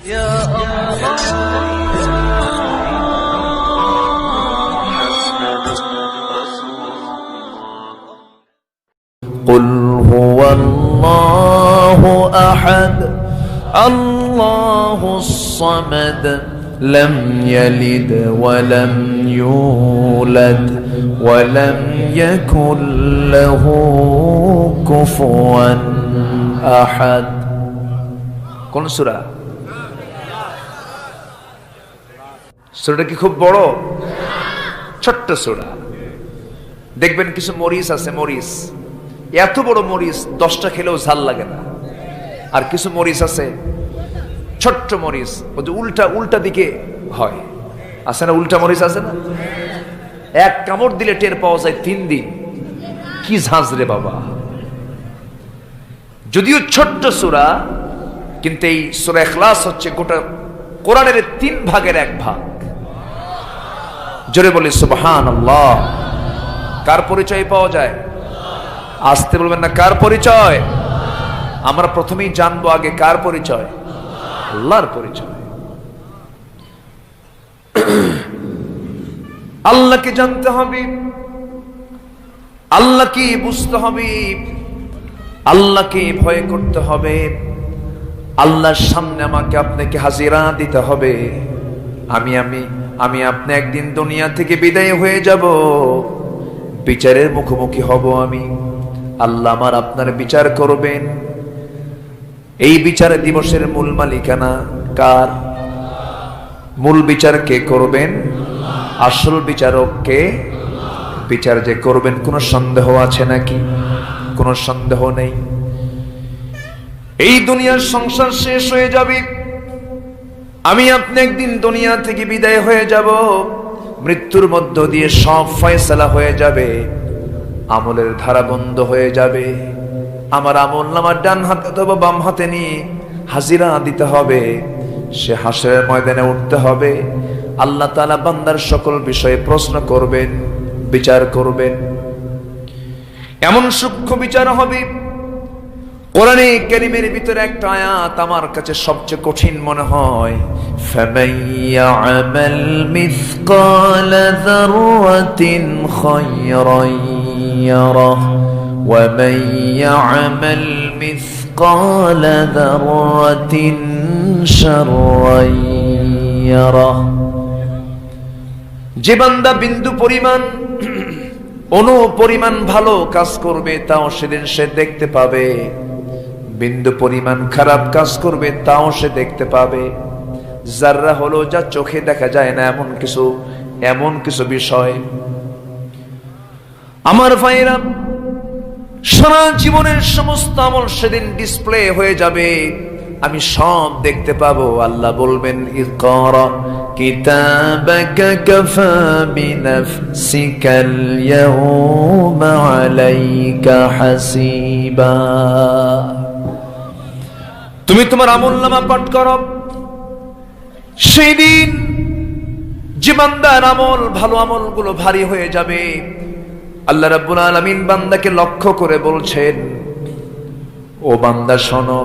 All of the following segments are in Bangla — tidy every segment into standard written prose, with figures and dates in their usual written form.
يا قل هو الله أحد الله الصمد لم يلد ولم يولد ولم يكن له كفوا أحد কোন সূরা? সূরাটা কি খুব বড়? ছোট্ট সূরা। দেখবেন কিছু মরিচ আছে, মরিচ এত বড় মরিচ 10টা খেলেও ঝাল লাগে না। আর কিছু মরিচ আছে ছোট্ট মরিচ, ওই যে উল্টা উল্টা দিকে হয়, আছে না? উল্টা মরিচ আছে না? এক কামড় দিলে টের পাওয়া যায় 3 দিন। কি ঝাঁঝ রে বাবা! যদিও ছোট্ট সূরা, কিন্তু এই সূরা ইখলাস হচ্ছে গোটা কোরআনের 3 ভাগের 1 ভাগ। জোরে বলি সুবহানাল্লাহ। কার পরিচয় পাওয়া যায়? আসতে বলবেন না, কার পরিচয়? আমরা প্রথমেই জানবো আগে কার পরিচয়? আল্লাহর পরিচয়। আল্লাহকে জানতে হবে, আল্লাহকে বুঝতে হবে, আল্লাহকে ভয় করতে হবে। আল্লাহর সামনে আমাকে আপনাকে হাজিরা দিতে হবে। আমি আপনি একদিন দুনিয়া থেকে বিদায় হয়ে যাব, বিচারের মুখোমুখি হব আমি। আল্লাহ আমার আপনার বিচার করবেন। এই বিচার দিবসের মূল মালিকানা কার? মূল বিচার কে করবেন? আসল বিচারক কে? বিচার যে করবেন কোনো সন্দেহ আছে নাকি? কোনো সন্দেহ নেই। এই দুনিয়ার সংসার শেষ হয়ে যাবে, আমি আপনি একদিন দুনিয়া থেকে বিদায় হয়ে যাব। মৃত্যুর মধ্য দিয়ে সব ফয়সালা হয়ে যাবে, আমলের ধারা বন্ধ হয়ে যাবে। আমার আমল নামার ডান হাতে অথবা বাম হাতে নিয়ে হাজিরা দিতে হবে। সে হাসরের ময়দানে উঠতে হবে। আল্লাহ তাআলা বান্দার সকল বিষয়ে প্রশ্ন করবেন, বিচার করবেন। এমন সূক্ষ্ম বিচার হবে, কোরআনে কারীমের ভিতরে একটা আয়াত আমার কাছে সবচেয়ে কঠিন মনে হয়। ফামান ইয়া'মাল মিসকালা যাররাতিন খায়রান ইয়ারাহ ওয়া মান ইয়া'মাল মিসকালা যাররাতিন শাররান ইয়ারাহ। যে বান্দা বিন্দু পরিমাণ অনু পরিমাণ ভালো কাজ করবে, তাও সেদিন সে দেখতে পাবে। বিন্দু পরিমাণ খারাপ কাজ করবে, তাও সে দেখতে পাবে। যাররা হলো যা চোখে দেখা যায় না, এমন কিছু বিষয়। আমার ভাইরা, সারা জীবনের সমস্ত আমল সেদিন ডিসপ্লে হয়ে যাবে, আমি সব দেখতে পাবো। আল্লাহ বলবেন, ইকরা কিতাবাকা কাফা বিনাফসিকাল ইয়াউমা আলাইকা হাসিবা। তুমি তোমার আমলনামা পাঠ করো। সেই দিন যে বান্দার আমল, ভালো আমলগুলো ভারী হয়ে যাবে, আল্লাহ রাব্বুল আলামিন বান্দাকে লক্ষ্য করে বলছেন, ও বান্দা শোনো,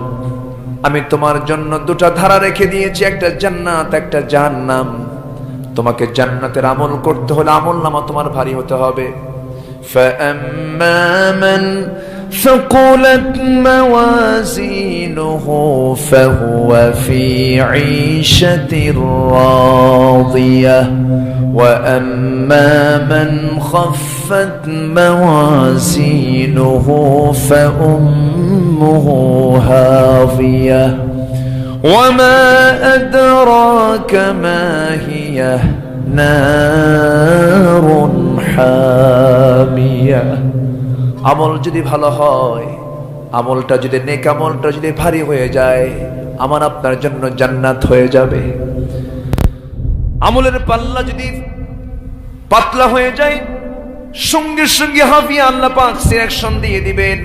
আমি তোমার জন্য 2টা ধারা রেখে দিয়েছি, একটা জান্নাত, একটা জাহান্নাম। তোমাকে জান্নাতের আমল করতে হলে আমলনামা তোমার ভারী হতে হবে। فَأَمَّا مَنْ ثَقُلَتْ مَوَازِينُهُ فَهُوَ فِي عِيشَةٍ رَاضِيَةٍ وَأَمَّا مَنْ خَفَّتْ مَوَازِينُهُ فَأُمُّهُ هَاوِيَةٌ وَمَا أَدْرَاكَ مَا هِيَهْ نَارٌ حَامِيَةٌ। আমল যদি ভালো হয়, আমলটা যদি নেক আমলটা যদি ভারী হয়ে যায়, আমার আপনার জন্য জান্নাত হয়ে যাবে। আমলের পাল্লা যদি পাতলা হয়ে যায়, সঙ্গে সঙ্গে হাফিয়া আল্লাহ পাক সিলেকশন দিয়ে দিবেন।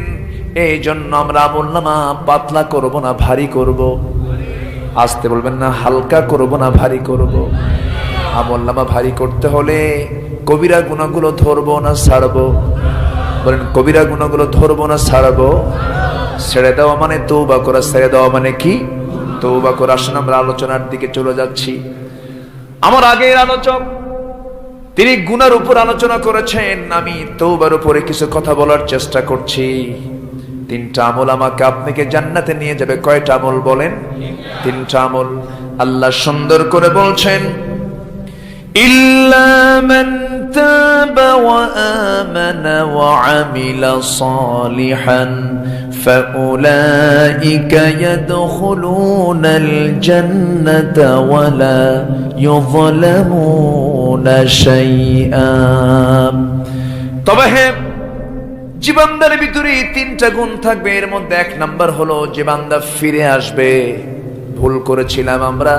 এই জন্য আমরা আমলনামা পাতলা করব না, ভারী করব। আসতে বলবেন না, হালকা করব না, ভারী করব। আমলনামা ভারী করতে হলে কবিরা গুনাহগুলো ধরবো না ছাড়বো? বলেন, কবিরা গুনাহগুলো ধরবো না ছাড়বো? ছেড়ে দেওয়া মানে তওবা করা, ছেড়ে দেওয়া মানে কি? তওবা করে আসুন আমরা আলোচনার দিকে চলে যাচ্ছি। আমার আগের আলোচক তিনি গুনার উপর আলোচনা করেছেন, আমি তওবার উপরে কিছু কথা বলার চেষ্টা করছি। 3টা আমল আমাকে আপনাকে জান্নাতে নিয়ে যাবে। কয়টা আমল বলেন? 3টা আমল। আল্লাহ সুন্দর করে বলছেন, ইল্লা মান তাবা ওয়া আমানা ওয়া আমিলা সালিহান ফাউলাইকা ইয়াদখুলুনাল জান্নাতা ওয়া লা ইউযলামুনা শাইআ। তবে হ্যাঁ, যে বান্দার ভিতরে 3টা গুণ থাকবে, এর মধ্যে 1 নাম্বার হলো যে বান্দা ফিরে আসবে। ভুল করেছিলাম আমরা,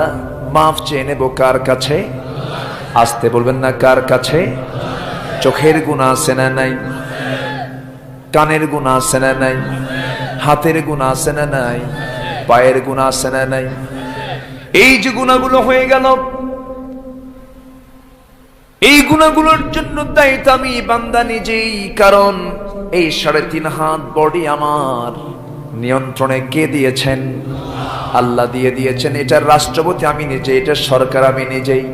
মাফ চেয়ে নেব কার কাছে? আসতে বলবেন না, কার কাছে? চোখের গুনাহ আছে না নাই? কানের গুনাহ আছে না নাই? হাতের গুনাহ আছে না নাই? পায়ের গুনাহ আছে না নাই? এই যে গুনাহগুলো হয়ে গেল, এই গুনাহগুলোর জন্য দায়িত্ব আমি বান্দা নিজেই। কারণ এই 3.5 হাত বডি আমার নিয়ন্ত্রণে কে দিয়েছেন? আল্লাহ দিয়ে দিয়েছেন। এটার রাষ্ট্রপতি আমি নিজে, এটার সরকার আমি নিজেই।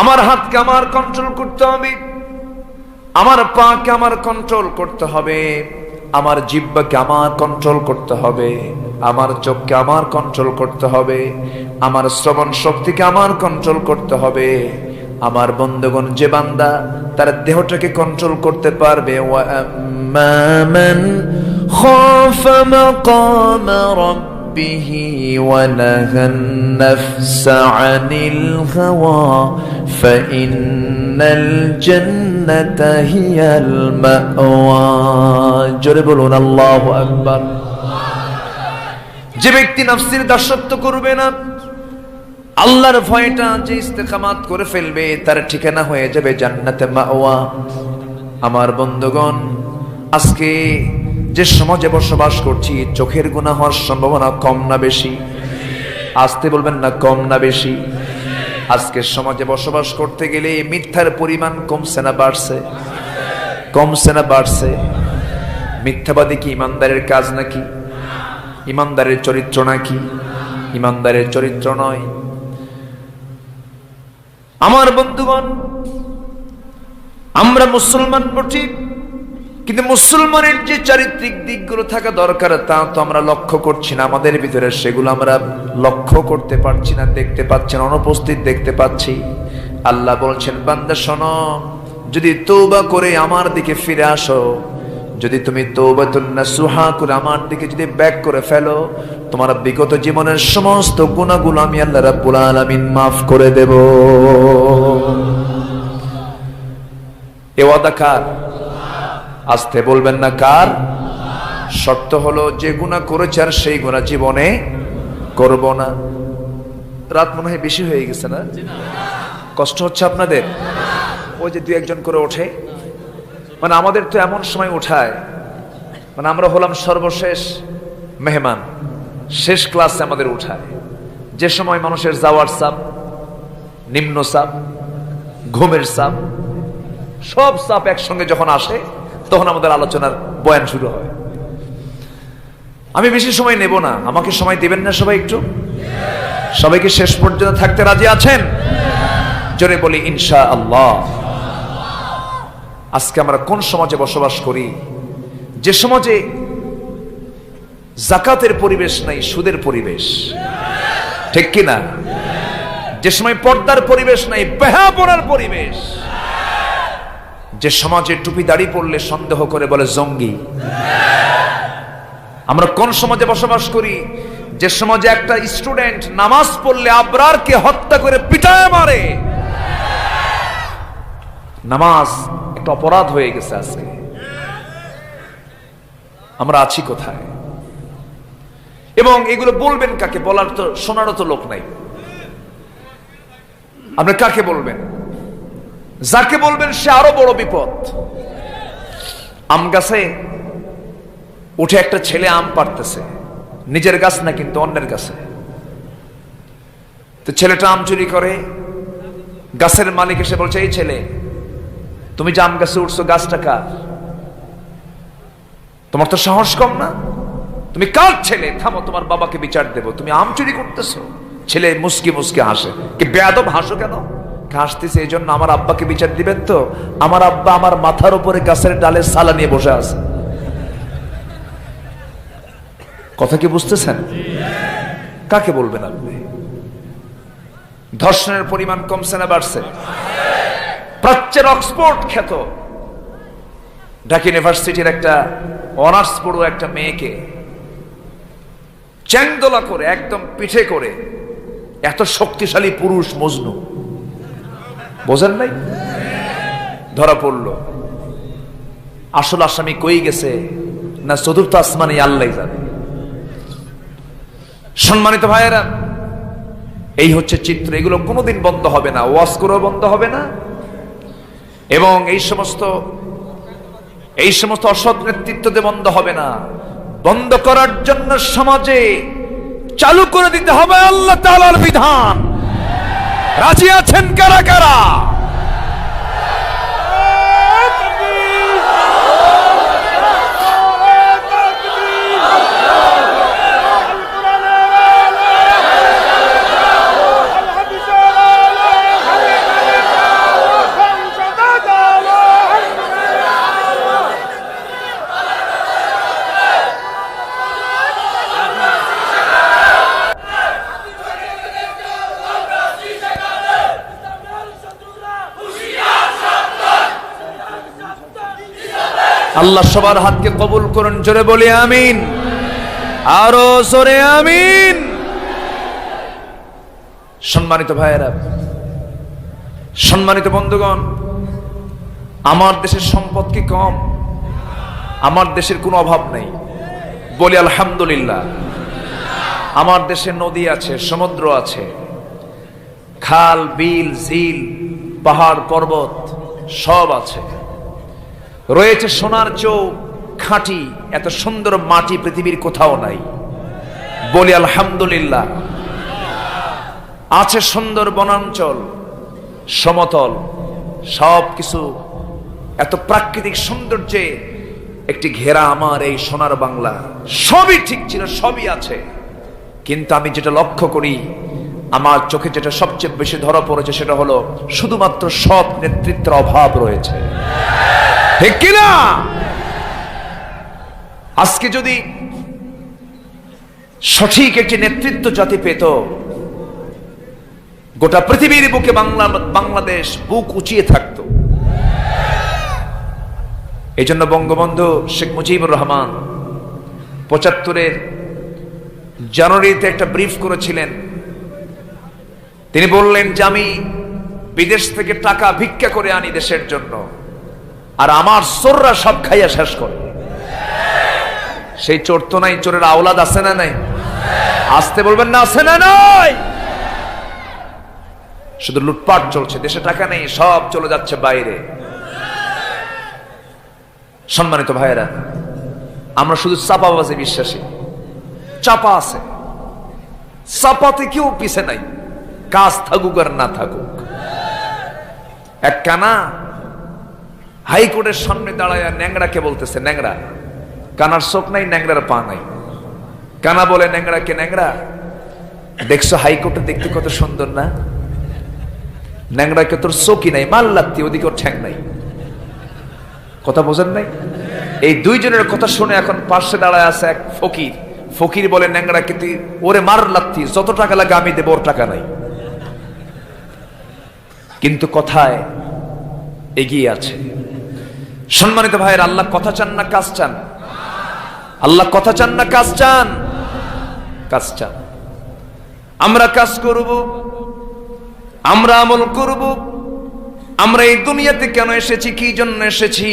আমার হাতকে আমার কন্ট্রোল করতে হবে, আমার পাকে আমার কন্ট্রোল করতে হবে, আমার জিহ্বাকে আমার কন্ট্রোল করতে হবে, আমার চোখকে আমার কন্ট্রোল করতে হবে, আমার শ্রবণ শক্তিকে আমার কন্ট্রোল করতে হবে। আমার বন্ধুগণ, যে বান্দা তার দেহটাকে কন্ট্রোল করতে পারবে, ওয়া আম্মা মান খাফা মাকাম রাব্বিহি ওয়া নাহান নাফসা আনিল হাওয়া ফাইন্নাল জান্নাতা হিয়াল মাওয়া। জোরে বলুন আল্লাহু আকবার। যে ব্যক্তি নফসের দাসত্ব করবে না, আল্লাহর ভয়টা যে ইস্তেকামাত করে ফেলবে, তার ঠিকানা হয়ে যাবে জান্নাতে মাওয়া। আমার বন্ধুগণ, আজকে যে সমাজে বসবাস করছি, চোখের গুনাহ হওয়ার সম্ভাবনা কম না বেশি? আসতে বলবেন না, কম না বেশি? আজকে সমাজে বসবাস করতে গেলে মিথ্যার পরিমাণ কমছে না বাড়ছে? কমছে না বাড়ছে? মিথ্যাবাদী কি ইমানদারের কাজ নাকি? ইমানদারের চরিত্র নাকি? ইমানদারের চরিত্র নয়। আমার বন্ধুগণ, আমরা মুসলমান বটি, কিন্তু মুসলমানের যে চারিত্রিক দিকগুলো থাকা দরকার তা তো আমরা লক্ষ্য করছি না। আমাদের ভিতরে সেগুলো আমরা লক্ষ্য করতে পারছি না, দেখতে পাচ্ছি না, অনুপস্থিত দেখতে পাচ্ছি। আল্লাহ বলছেন, বান্দা শোনো, যদি তওবা করে আমার দিকে ফিরে আসো, যদি তুমি তওবাতুন নাসুহা করে আমার দিকে যদি ব্যাক করে ফেলো, তোমার বিগত জীবনের সমস্ত গুনাহগুলো আমি আল্লাহ রাব্বুল আলামিন মাফ করে দেব। এ ওয়াদা কার? আসতে বলবেন না, কার? শর্ত হলো যে গুনাহ করেছে আর সেই গুনাহ জীবনে করব না। রাত মনে হয় বেশি হয়ে গেছে না? কষ্ট হচ্ছে আপনাদের? ওই যে 2-1 করে ওঠে, মানে আমাদের তো এমন সময় উঠায়, মানে আমরা হলাম সর্বশেষ মেহমান, শেষ ক্লাসে আমাদের উঠায়। যে সময় মানুষের যাওয়ার চাপ, নিম্ন চাপ, ঘুমের চাপ, সব চাপ একসঙ্গে যখন আসে, তখন আমাদের আলোচনার বয়ান শুরু হয়। আমি বেশি সময় নেব না, আমাকে সময় দিবেন না সবাই একটু? সবাইকে শেষ পর্যন্ত থাকতে রাজি আছেন? জোরে বলি ইনশাআল্লাহ। আজকে আমরা কোন সমাজে বসবাস করি? যে সমাজে যাকাতের পরিবেশ নাই, সুদের পরিবেশ, ঠিক কি না? যে সময় পর্দার পরিবেশ নাই, বেহাপনার পরিবেশ। যে সমাজে টুপি দাড়ি পড়লে সন্দেহ করে বলে জঙ্গি। আমরা কোন সমাজে বসবাস করি? যে সমাজে একটা স্টুডেন্ট নামাজ পড়লে আবরারকে হত্যা করে পিটায় মারে। নামাজ একটা অপরাধ হয়ে গেছে আজকে। আমরা আছি কোথায়? এবং এগুলো বলবেন কাকে? বলার তো, শোনারও তো লোক নাই। আপনি কাকে বলবেন? যাকে বলবেন সে আরো বড় বিপদ। আম গাছে উঠে একটা ছেলে আম পাড়তেছে, নিজের গাছ না কিন্তু অন্যের গাছে। তো ছেলেটা আম চুরি করে, গাছের মালিক এসে বলছে, এই ছেলে, তুমি যে আম গাছে উঠছো, গাছটা কার? তোমার তো সাহস কম না? তুমি কার ছেলে? থামো, তোমার বাবাকে বিচার দেব। তুমি আম চুরি করতেছো? ছেলে মুসকি মুসকি হাসে। কি বেয়াদব, হাসো কেন? হাসতেছে এই জন্য আমার আব্বাকে বিচার দিবেন তো? আমার আব্বা আমার মাথার উপরে গাছের ডালে সালা নিয়ে বসে আছে। কথা কি বুঝতেছেন? কাকে বলবেন আপনি? ধর্ষণের পরিমাণ কমছে না বাড়ছে? প্রাচ্যের অক্সফোর্ড খ্যাত ঢাকা ইউনিভার্সিটির একটা অনার্স পড়ুয়া একটা মেয়েকে চ্যাংদোলা করে একদম পিঠে করে, এত শক্তিশালী পুরুষ মজনু, বোঝেন নাই? ধরা পড়লো। আসল আসামি কই গেছে না চতুর্থ আসমানে আল্লাহ জানে। সম্মানিত ভাইয়েরা, এই হচ্ছে চিত্র। এগুলো কোনোদিন বন্ধ হবে না, ওয়াজ করেও বন্ধ হবে না। এবং এই সমস্ত অসৎ নেতৃত্বতে বন্ধ হবে না। বন্ধ করার জন্য সমাজে চালু করে দিতে হবে আল্লাহ তাআলার বিধান। রাজি আছেন কারা কারা? আল্লাহ সবার হাতকে কবুল করুন, জোরে বলি আমিন, আরো জোরে আমিন। সম্মানিত ভাইয়েরা, সম্মানিত বন্ধুগণ, আমার দেশের সম্পদ কি কম? আমার দেশের কোনো অভাব নেই, বলি আলহামদুলিল্লাহ। আমার দেশে নদী আছে, সমুদ্র আছে, খাল বিল ঝিল পাহাড় পর্বত সব আছে। রয়েছে সোনার চৌক, খাঁটি এত সুন্দর মাটি পৃথিবীর কোথাও নাই, বলি আলহামদুলিল্লাহ। আছে সুন্দর বনাঞ্চল, সমতল, সব কিছু এত প্রাকৃতিক সৌন্দর্যে একটি ঘেরা আমার এই সোনার বাংলা। সবই ঠিক ছিল, সবই আছে, কিন্তু আমি যেটা লক্ষ্য করি, আমার চোখে যেটা সবচেয়ে বেশি ধরা পড়েছে, সেটা হলো শুধুমাত্র সৎ নেতৃত্বের অভাব রয়েছে, ঠিক কিনা? আজকে যদি সঠিক একটি নেতৃত্ব জাতি পেত, গোটা পৃথিবীর বুকে বাংলাদেশ বুক উঁচিয়ে থাকতো। এই জন্য বঙ্গবন্ধু শেখ মুজিবুর রহমান ৭৫-এর জানুয়ারিতে একটা ব্রিফ করেছিলেন। তিনি বললেন যে আমি বিদেশ থেকে টাকা ভিক্ষা করে আনি দেশের জন্য, আর আমার চোররা সব খাইয়া শেষ করে। সেই চোর তো নাই, চোরের আওলাদ আছে না নাই? আসতে বলবেন না, আছে না নাই? শুধু লুটপাট চলছে, দেশে টাকা নেই, সব চলে যাচ্ছে বাইরে। সম্মানিত ভাইয়েরা, আমরা শুধু চাপাবাজে বিশ্বাসী। চাপা আছে, চাপাতে কেউ পিছে নাই, কাজ থাকুক আর না থাকুক। এক কানা হাইকোর্টের সামনে দাঁড়ায় ন্যাংরাকে বলতেছে, ন্যাংরা, কানার চোখ নাই, ন্যাংরার পা নাই। কানা বলে ন্যাংরাকে, ন্যাংরা দেখছো হাইকোর্টে দেখতে কত সুন্দর না? ন্যাংরাকে তোর চোখই নাই, মাল লাগতি, ওদিকে ওর ঠ্যাং নাই। কথা বোঝেন নাই? এই দুইজনের কথা শুনে এখন পাশে দাঁড়ায় আছে এক ফকির। ফকির বলে ন্যাংরাকে, তুই ওরে মার লাগতি, যত টাকা লাগে আমি দেব, ওর টাকা নাই। কিন্তু কথায় এগিয়ে আছে। সম্মানিত ভাইয়ের, আল্লাহ কথা চান না কাজ চান? আল্লাহ কথা চান না কাজ চান? কাজ চান। আমরা কাজ করব, আমরা আমল করব। আমরা এই দুনিয়াতে কেন এসেছি, কি জন্য এসেছি,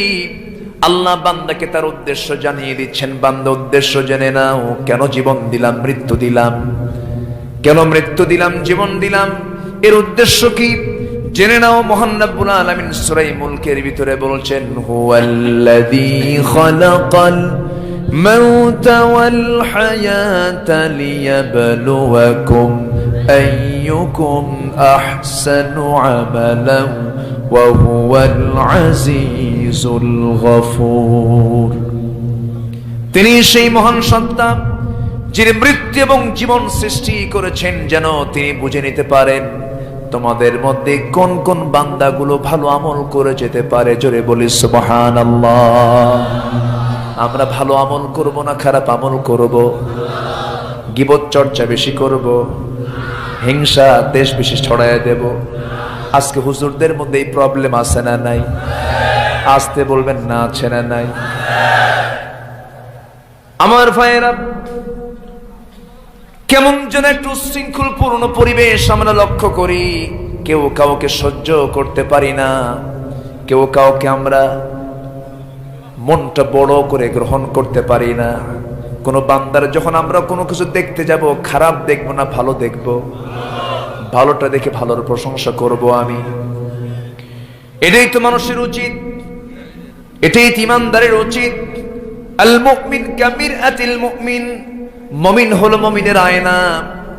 আল্লাহ বান্দাকে তার উদ্দেশ্য জানিয়ে দিচ্ছেন। বান্দা উদ্দেশ্য জেনে নাও, কেন জীবন দিলাম, মৃত্যু দিলাম, কেন মৃত্যু দিলাম, জীবন দিলাম, এর উদ্দেশ্য কি জেনে নাও। মহান রব্বুল আলামিন সূরা মুলকের ভিতরে বলছেন, হুয়াল্লাযী খালাকাল মাউতা ওয়াল হায়াতা লিয়াবলুয়াকুম আইয়ুকুম আহসানু আমালান ওয়া হুয়াল আজিজুল গফুর। তিনি সেই মহান সত্তা যিনি মৃত্যু এবং জীবন সৃষ্টি করেছেন যেন তিনি বুঝে নিতে পারেন তোমাদের মধ্যে কোন কোন বান্দাগুলো ভালো আমল করে যেতে পারে। জোরে বলি সুবহানাল্লাহ। আমরা ভালো আমল করব না খারাপ আমল করব? গীবত চর্চা বেশি করব, হিংসা দেশ বেশি ছড়ায় দেব? আজকে হুজুরদের মধ্যে এই প্রবলেম আছে না নাই? আসতে বলবেন না, আছে না নাই? আমার ভাইয়েরা, কেমন যেন একটু শৃঙ্খলপূর্ণ পরিবেশ আমরা লক্ষ্য করি। কেউ কাউকে সহ্য করতে পারি না, কেউ কাউকে আমরা মনটা বড় করে গ্রহণ করতে পারি না। কোন বান্দার যখন আমরা কোনো কিছু দেখতে যাব, খারাপ দেখবো না ভালো দেখবো? ভালোটা দেখে ভালোর প্রশংসা করব আমি। এটাই তো মানুষের উচিত, এটাই ইমানদারের উচিত। আল মুমিন কামিরআতিল মুমিন, মুমিন হলো মুমিনের আয়না।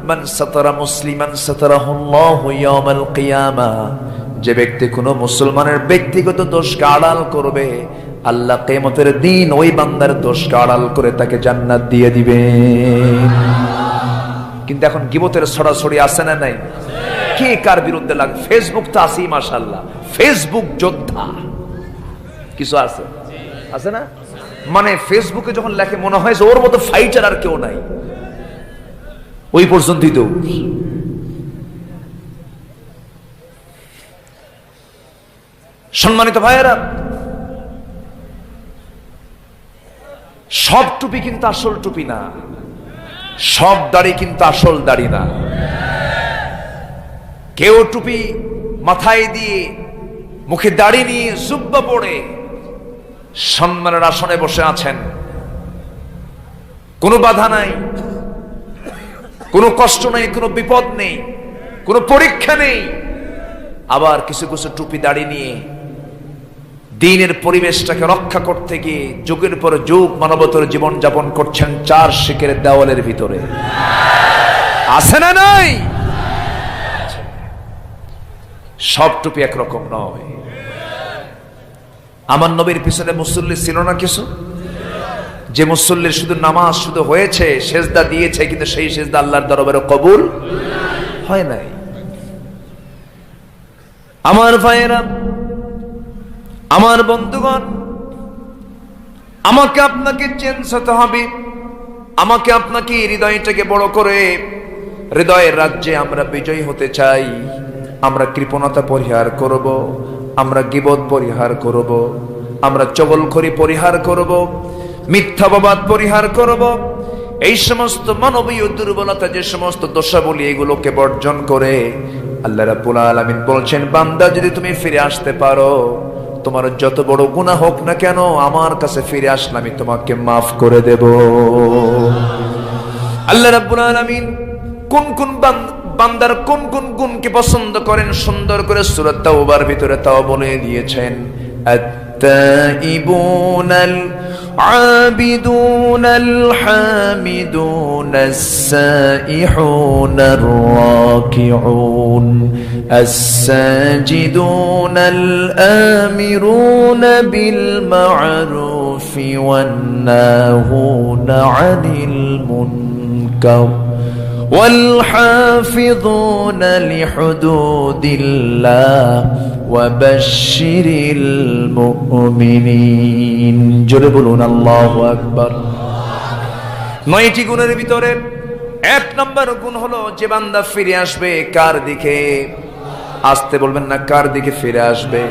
মান সাতারা মুসলিমান সাতারাহুল্লাহু ইয়াউমাল কিয়ামা, যে ব্যক্তি কোনো মুসলমানের ব্যক্তিগত দোষকে আড়াল করবে, আল্লাহ কিয়ামতের দিন ওই বান্দার দোষকে আড়াল করে তাকে জান্নাত দিয়ে দিবেন। কিন্তু এখন গীবতের ছড়াছড়ি আছে না নাই? কে কার বিরুদ্ধে লাগ? ফেসবুক তো আছেই মাশাআল্লাহ, ফেসবুক যোদ্ধা কিছু আছে, আছে না? মানে ফেসবুকে যখন লেখে মনে হয় যে ওর মতো ফাইটার আর কেউ নাই, ওই পর্যন্তই তো। সম্মানিত ভাইয়েরা, সব টুপি কিন্তু আসল টুপি না, সব দাড়ি কিন্তু আসল দাড়ি না। কেউ টুপি মাথায় দিয়ে মুখে দাড়ি নিয়ে জুব্বা পড়ে সম্মানের আসনে বসে আছেন, কোনো বাধা নাই, কোনো কষ্ট নেই, কোনো বিপদ নেই, কোনো পরীক্ষা নেই। আবার কিছু কিছু টুপি দাড়ি নিয়ে দ্বীনের পরিবেশটাকে রক্ষা করতে গিয়ে যুগের পর যুগ মানবতার জীবন যাপন করছেন চার শিখের দেওয়ালের ভিতরে। আছে না নাই? সব টুপি একরকম নয়। আমার নবীর পিছনে মুসল্লি ছিল না কিছু? যে মুসল্লির শুধু নামাজ শুধু হয়েছে, সেজদা দিয়েছে, কিন্তু সেই সেজদা আল্লাহর দরবারে কবুল হয় নাই। আমার ভাইয়েরা, আমার বন্ধুগণ, আমাকে আপনাকে চেঞ্জ হতে হবে। আমাকে আপনাকে হৃদয়টাকে বড় করে হৃদয়ের রাজ্যে আমরা বিজয়ী হতে চাই। আমরা কৃপণতা পরিহার করব, আমরা গীবত পরিহার করব, আমরা চগলখড়ি পরিহার করব, মিথ্যাবাদ পরিহার করব। এই সমস্ত মানবীয় দুর্বলতা, যে সমস্ত দোষাবলী, এগুলোকে বর্জন করে আল্লাহ রাব্বুল আলামিন বলছেন, বান্দা যদি তুমি ফিরে আসতে পারো, তোমার যত বড় গুনাহ হোক না কেন, আমার কাছে ফিরে আসলে আমি তোমাকে মাফ করে দেব। আল্লাহ রাব্বুল আলামিন কোন কোন বান্দার কোন কোন গুণকে পছন্দ করেন সুন্দর করে সূরা তাওবার ভিতরে তাও বলে দিয়েছেন। التائبون العابدون الحامدون السائحون الراكعون الساجدون الآمرون بالمعروف والناهون عن المنكر والحافظون لحدود الله وبشر المؤمنين। জোরে বলুন আল্লাহু আকবার। 9টি গুণের ভিতরে 1 নম্বর গুণ হলো যে বান্দা ফিরে আসবে কার দিকে? আসতে বলবেন না, কার দিকে ফিরে আসবে?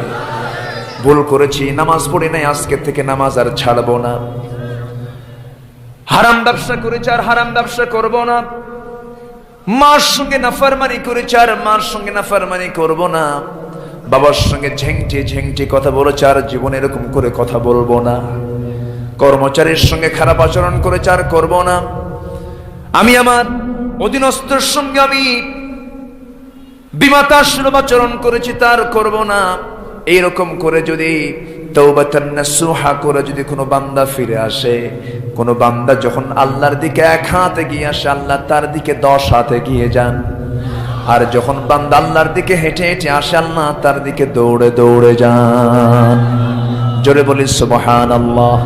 ভুল করেছি, নামাজ পড়ি নাই, আজকে থেকে নামাজ আর ছাড়বো না। হারাম ব্যবসা করেছি, আর হারাম ব্যবসা করব না। মার সঙ্গে নাফরমানি করেছি, আর মার সঙ্গে নাফরমানি করব না। বাবার সঙ্গে ঝেংটে ঝেংটে কথা বলেছি, আর জীবনে এরকম করে কথা বলবো না। কর্মচারীর সঙ্গে খারাপ আচরণ করেছি, আর করব না। আমি আমার অধীনস্থর সঙ্গে আমি বিমাতাসুলভ আচরণ করেছি, তার করব না। এইরকম করে যদি তাওবাতান নাসুহা করে যদি কোনো বান্দা ফিরে আসে, কোনো বান্দা যখন আল্লাহর দিকে 1 হাতে গিয়ে আসে, আল্লাহ তার দিকে 10 হাতে গিয়ে যান। আর যখন বান্দা আল্লাহর দিকে হেঁটে হেঁটে আসে, আল্লাহ তার দিকে দৌড়ে দৌড়ে যান। জোরে বলি সুবহানাল্লাহ,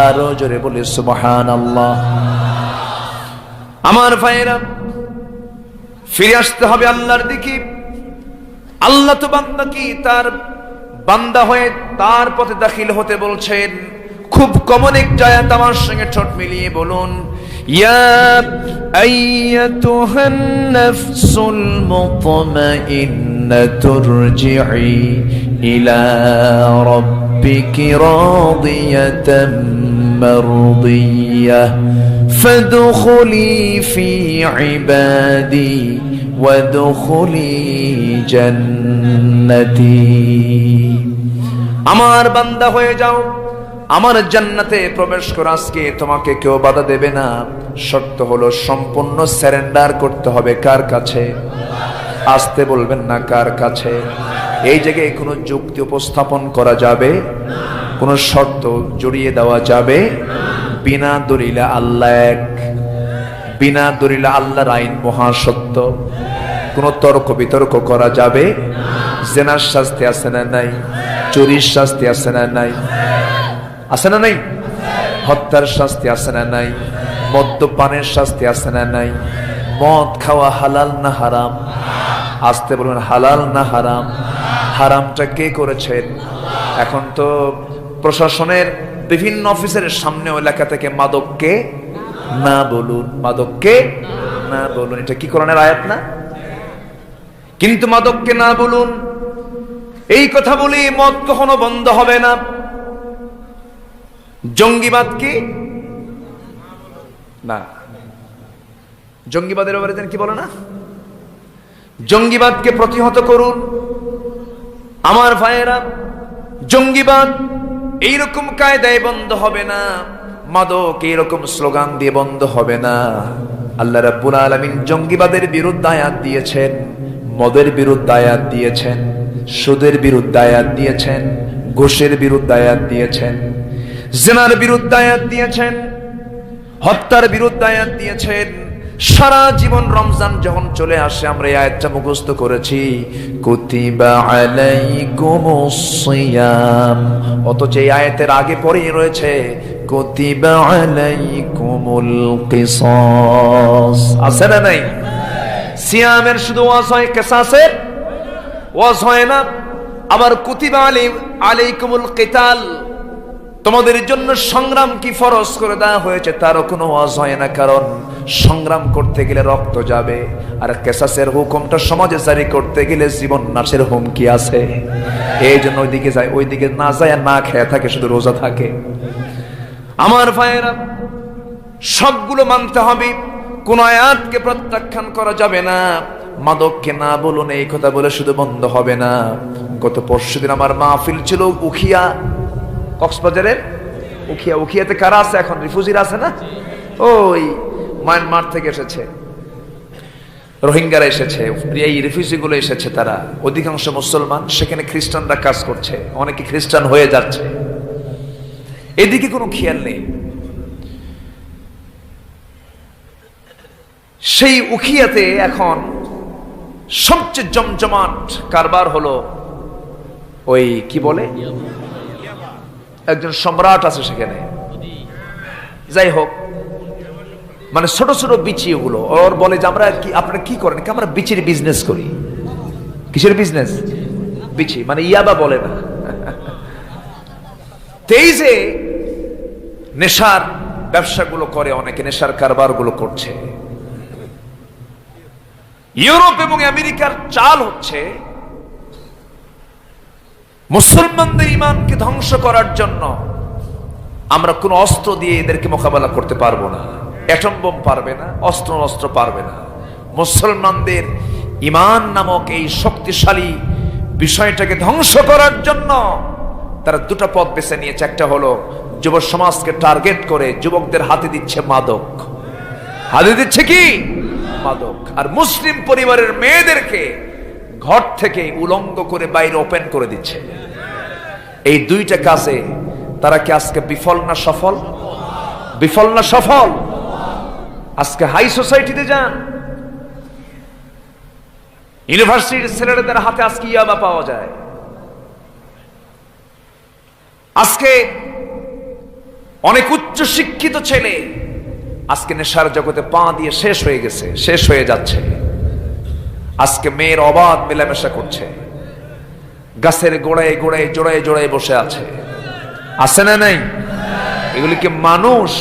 আরো জোরে বলি সুবহানাল্লাহ। আমার ভাইয়েরা, ফিরে আসতে হবে আল্লাহর দিকে। আল্লাহ তো বান্দা কি তার বান্দা হয়ে তার পথে দাখিল হতে বলছেন। খুব কমন একটা আয়াত, আমার সঙ্গে ঠোঁট মিলিয়ে বলুন, ইয়া আইয়াতুহান নাফসুল মুতমাইন্নাতু ইরজিই ইলা রাব্বিকি রাদিয়াতাম মারদিয়াহ ফাদখুলি ফি ইবাদি ওয়াদখুলি জান্নাতি। আমার বান্দা হয়ে যাও, আমার জান্নাতে প্রবেশ করো। আজকে তোমাকে কেউ বাধা দেবে না। শর্ত হলো সম্পূর্ণ সারেন্ডার করতে হবে। কার কাছে? আসতে বলবেন না, কার কাছে? এই জায়গায় কোনো যুক্তি উপস্থাপন করা যাবে, কোনো শর্ত জড়িয়ে দেওয়া যাবে? বিনা দলিলে আল্লাহ এক, বিনা দলিলে আল্লাহর আইন মহাসত্য। কোনো তর্ক বিতর্ক করা যাবে? জেনার শাস্তি আছে না নাই? চুরির শাস্তি আছে না নাই? আছে না নাই? হত্যার শাস্তি আছে না নাই? মদ্যপানের শাস্তি আছে না নাই? মদ খাওয়া হালাল না হারাম? আসতে বলবেন, হালাল না হারাম? হারামটা কে করেছেন? এখন তো প্রশাসনের বিভিন্ন অফিসের সামনে এলাকা থেকে মাদককে না বলুন, মাদককে না বলুন। এটা কি কোরআনের আয়াত না? কিন্তু মাদককে না বলুন, এই কথা বলি মদ কখনো বন্ধ হবে না। জঙ্গিবাদ কি না? জঙ্গিবাদের ব্যাপারে কি বলে না? জঙ্গিবাদকে প্রতিহত করুন। আমার ভাইয়েরা, জঙ্গিবাদ এইরকম কায়দায় বন্ধ হবে না, মাদক এইরকম স্লোগান দিয়ে বন্ধ হবে না। আল্লাহ রাব্বুল আলামিন জঙ্গিবাদের বিরুদ্ধে আয়াত দিয়েছেন, মদের বিরুদ্ধে আয়াত দিয়েছেন, সুদের বিরুদ্ধে আয়াত দিয়েছেন, ঘুষের বিরুদ্ধে আয়াত দিয়েছেন, জিনার বিরুদ্ধে আয়াত দিয়েছেন, হত্যার বিরুদ্ধে আয়াত দিয়েছেন। সারা জীবন রমজান যখন চলে আসে আমরা এই আয়াতটা মুখস্থ করেছি, কুতিবা আলাইকুমুস সিয়াম। অথচ এই আয়াতের আগে পরেই রয়েছে কুতিবা আলাইকুমুল কিসাস। আছে না নাই? সিয়ামের শুধু ওয়াজ হয়, কিসাসের ওয়াজ হয় না। আবার কুতিবা আলাইকুমুল কিতাল, তোমাদের জন্য সংগ্রাম কি ফরজ করে দেওয়া হয়েছে, তারও কোনো ওয়াজ হয় না। কারণ সংগ্রাম করতে গেলে রক্ত যাবে, আর কেসাসের হুকুমটা সমাজে জারি করতে গেলে জীবন নাশের হুমকি আছে। এই জন্য ওইদিকে যায়, ওইদিকে না যায়, না খেয়ে থাকে, শুধু রোজা থাকে। আমার ভাইয়েরা, সবগুলো মানতে হবে, কোন আয়াতকে প্রত্যাখ্যান করা যাবে না। মাদককে না বলুন এই কথা বলে শুধু বন্ধ হবে না। গত পরশুদিন আমার মাহফিল ছিল উখিয়া, কক্সবাজারের উখিয়া। উখিয়াতে কারা আছে এখন? রিফিউজিরা আছে না? ওই মায়ানমার থেকে এসেছে, রোহিঙ্গারা এসেছে, এই রিফিউজি গুলো এসেছে। তারা অধিকাংশ মুসলমান, সেখানে খ্রিস্টানরা কাজ করছে, অনেকে খ্রিস্টান হয়ে যাচ্ছে। এদিকে কোনো খেয়াল নেই। সেই উখিয়াতে এখন সবচেয়ে জমজমাট কারবার হলো ওই কি বলে, একজন সম্রাট আছে সেখানে। যাই হোক, মানে ছোট ছোট বিচি, ওগুলো ওর বলে যে আমরা কি, আপনারা কি করেন? আমরা বিচির বিজনেস করি। কিসের বিজনেস? বিচি, মানে ইয়াবা বলে না। এই যে নেশার ব্যবসাগুলো করে, অনেকে নেশার কারবার গুলো করছে। ইউরোপ এবং আমেরিকার চাল হচ্ছে মুসলমানদের ইমানকে ধ্বংস করার জন্য আমরা কোন অস্ত্র দিয়ে এদেরকে মোকাবেলা করতে পারবো না। অ্যাটম বোম পারবে না, অস্ত্র পারবে না। মুসলমানদের ইমান নামক এই শক্তিশালী বিষয়টাকে ধ্বংস করার জন্য তারা দুটো পথ বেছে নিয়েছে। একটা হলো যুব সমাজকে টার্গেট করে যুবকদের হাতে দিচ্ছে মাদক। হাতে দিচ্ছে কি? মাদক। আর মুসলিম পরিবারের মেয়েদেরকে ঘর থেকে উলঙ্গ করে বাইরে ওপেন করে দিচ্ছে। এই দুইটা কাজে তারা কি আজকে বিফল না সফল? বিফল না সফল? আজকে হাই সোসাইটিতে যান, ইউনিভার্সিটির ছেলেদের হাতে আজকে ইয়াবা পাওয়া যায়। আজকে অনেক উচ্চ শিক্ষিত ছেলে আজকে নেশার জগতে পা দিয়ে শেষ হয়ে গেছে, শেষ হয়ে যাচ্ছে। আজকে মেয়ের অবাধ মেলামেশা করছে, গাছের গোড়ায় গোড়ায় জোড়ায় জোড়ায় বসে আছে, আছে না নাই? এগুলি কি মানুষ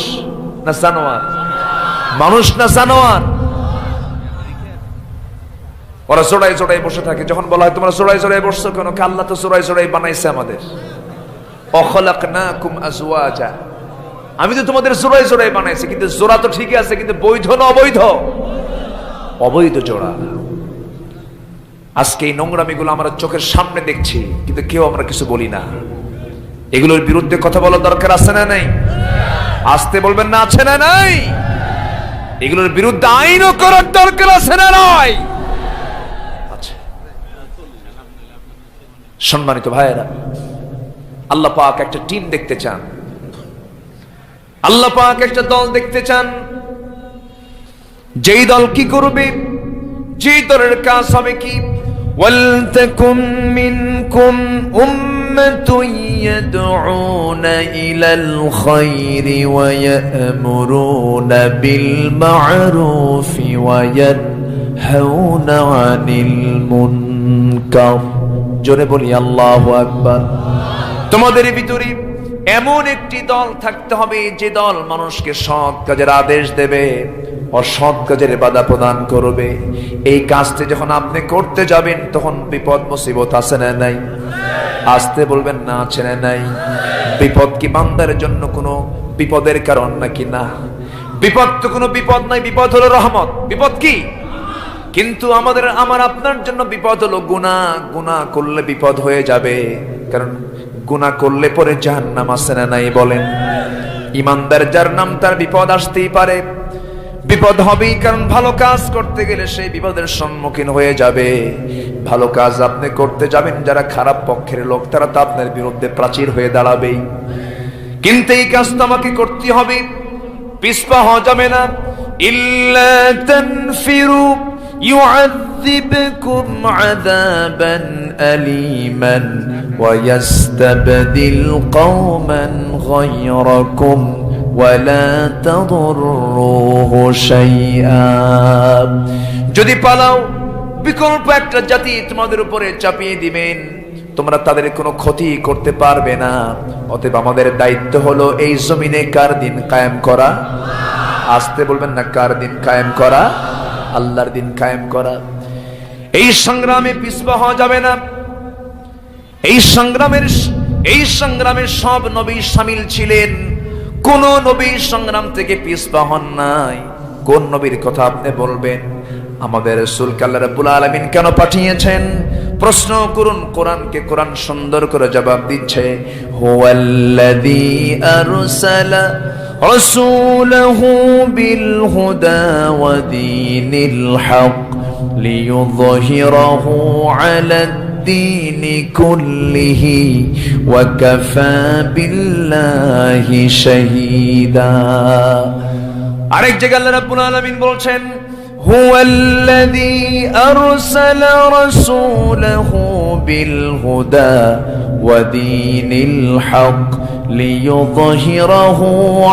না জানোয়ার? মানুষ না জানোয়ার? ওরা জোড়ায় জোড়ায় বসে থাকে। যখন বলা হয় তোমরা জোড়ায় জোড়ায় বসছো কেন? আল্লাহ তো জোড়ায় জোড়ায় বানাইছে আমাদের। অখলাকনাকুম আজওয়াজা, আমি তো তোমাদের জোড়ায় জোড়ায় বানাইছি। কিন্তু জোড়া তো ঠিকই আছে, কিন্তু বৈধ না অবৈধ? অবৈধ জোড়া। আজকে এই নোংরামিগুলো আমরা চোখের সামনে দেখছি, কিন্তু কেউ আমরা কিছু বলি না। এগুলোর বিরুদ্ধে কথা বলার দরকার আছে না নাই? আসতে বলবেন না, আছে না নাই? এগুলোর বিরুদ্ধে আইনও করার দরকার আছে না নাই? আচ্ছা, সম্মানিত ভাইয়েরা, আল্লাহ পাক একটা টিম দেখতে চান, আল্লাহ পাক একটা দল দেখতে চান। যেই দল কি করবে, যেই দলের কাজ হবে কি, ওয়ালতাকুম মিনকুম উম্মাতুন ইয়াদউনা ইলাল খায়রি ওয়া ইয়া'মুরুনা বিল মা'রুফি ওয়া ইয়ানহাউনা আনিল মুনকার। জোরে বলি আল্লাহু আকবার। তোমাদের ভিতরে এমন একটি দল থাকতে হবে যে দল মানুষকে সৎ কাজের আদেশ দেবে, অসৎ কাজের বাধা প্রদান করবে। এই কাজটি যখন আপনি করতে যাবেন তখন বিপদ মুসিবত আছে না নাই? আসতে বলবেন না, আছে না নাই? বিপদ কি বান্দার জন্য কোনো বিপদের কারণ নাকি? না, বিপদ তো কোনো বিপদ নাই, বিপদ হলো রহমত। বিপদ কি? কিন্তু আমার আপনার জন্য বিপদ হলো গুনাহ। গুনাহ করলে বিপদ হয়ে যাবে, কারণ গুনাহ করলে পরে জাহান্নাম আছে না নাই? বলেন। ইমানদার যার নাম, তার বিপদ আসতেই পারে, বিপদ হবেই, কারণ ভালো কাজ করতে গেলে সেই বিপদের সম্মুখীন হয়ে যাবে। ভালো কাজ আপনি করতে যাবেন, যারা খারাপ পক্ষের লোক তারা তো আপনার বিরুদ্ধে প্রাচীর হয়ে দাঁড়াবেই। কিন্তু এই কাজ তো আমাকে করতে হবে, পিছপা হওয়া যাবে না। ইল্লা তানফিরু يعذبكم عذابا أليما ويستبدل قوما غيركم ولا تضروه شيئا। যদি পালাও, বিকল্প একটা জাতি তোমাদের উপরে চাপিয়ে দিবেন, তোমরা তাদের কোনো ক্ষতি করতে পারবে না। অতএব আমাদের দায়িত্ব হলো এই জমিনে কার দিন কায়েম করা? আসতে বলবেন না, কার দিন কায়েম করা? আল্লাহর দিন কায়েম করা। এই সংগ্রামে পিছপা হওয়া যাবে না। এই সংগ্রামের সব নবী শামিল ছিলেন, কোন নবী সংগ্রাম থেকে পিছপা হন নাই। কোন নবীর কথা আপনি বলবেন? আমাদের রাসূলকে আল্লাহ রাব্বুল আলামিন কেন পাঠিয়েছেন? প্রশ্ন করুন কোরআনকে, কোরআন সুন্দর করে জবাব দিচ্ছে। হুয়াল্লাযী আরসালা রাসূলাহু বিল হুদা ওয়া দীনিল হক লিইয়ুযহিরাহু আলাদ-দীনি কুল্লিহি ওয়া কাফা বিল্লাহি শাহীদা। আরেক জায়গায় আল্লাহ রাব্বুল আলামিন বলছেন, هو الذي أرسل رسوله بالهدى ودين الحق ليظهره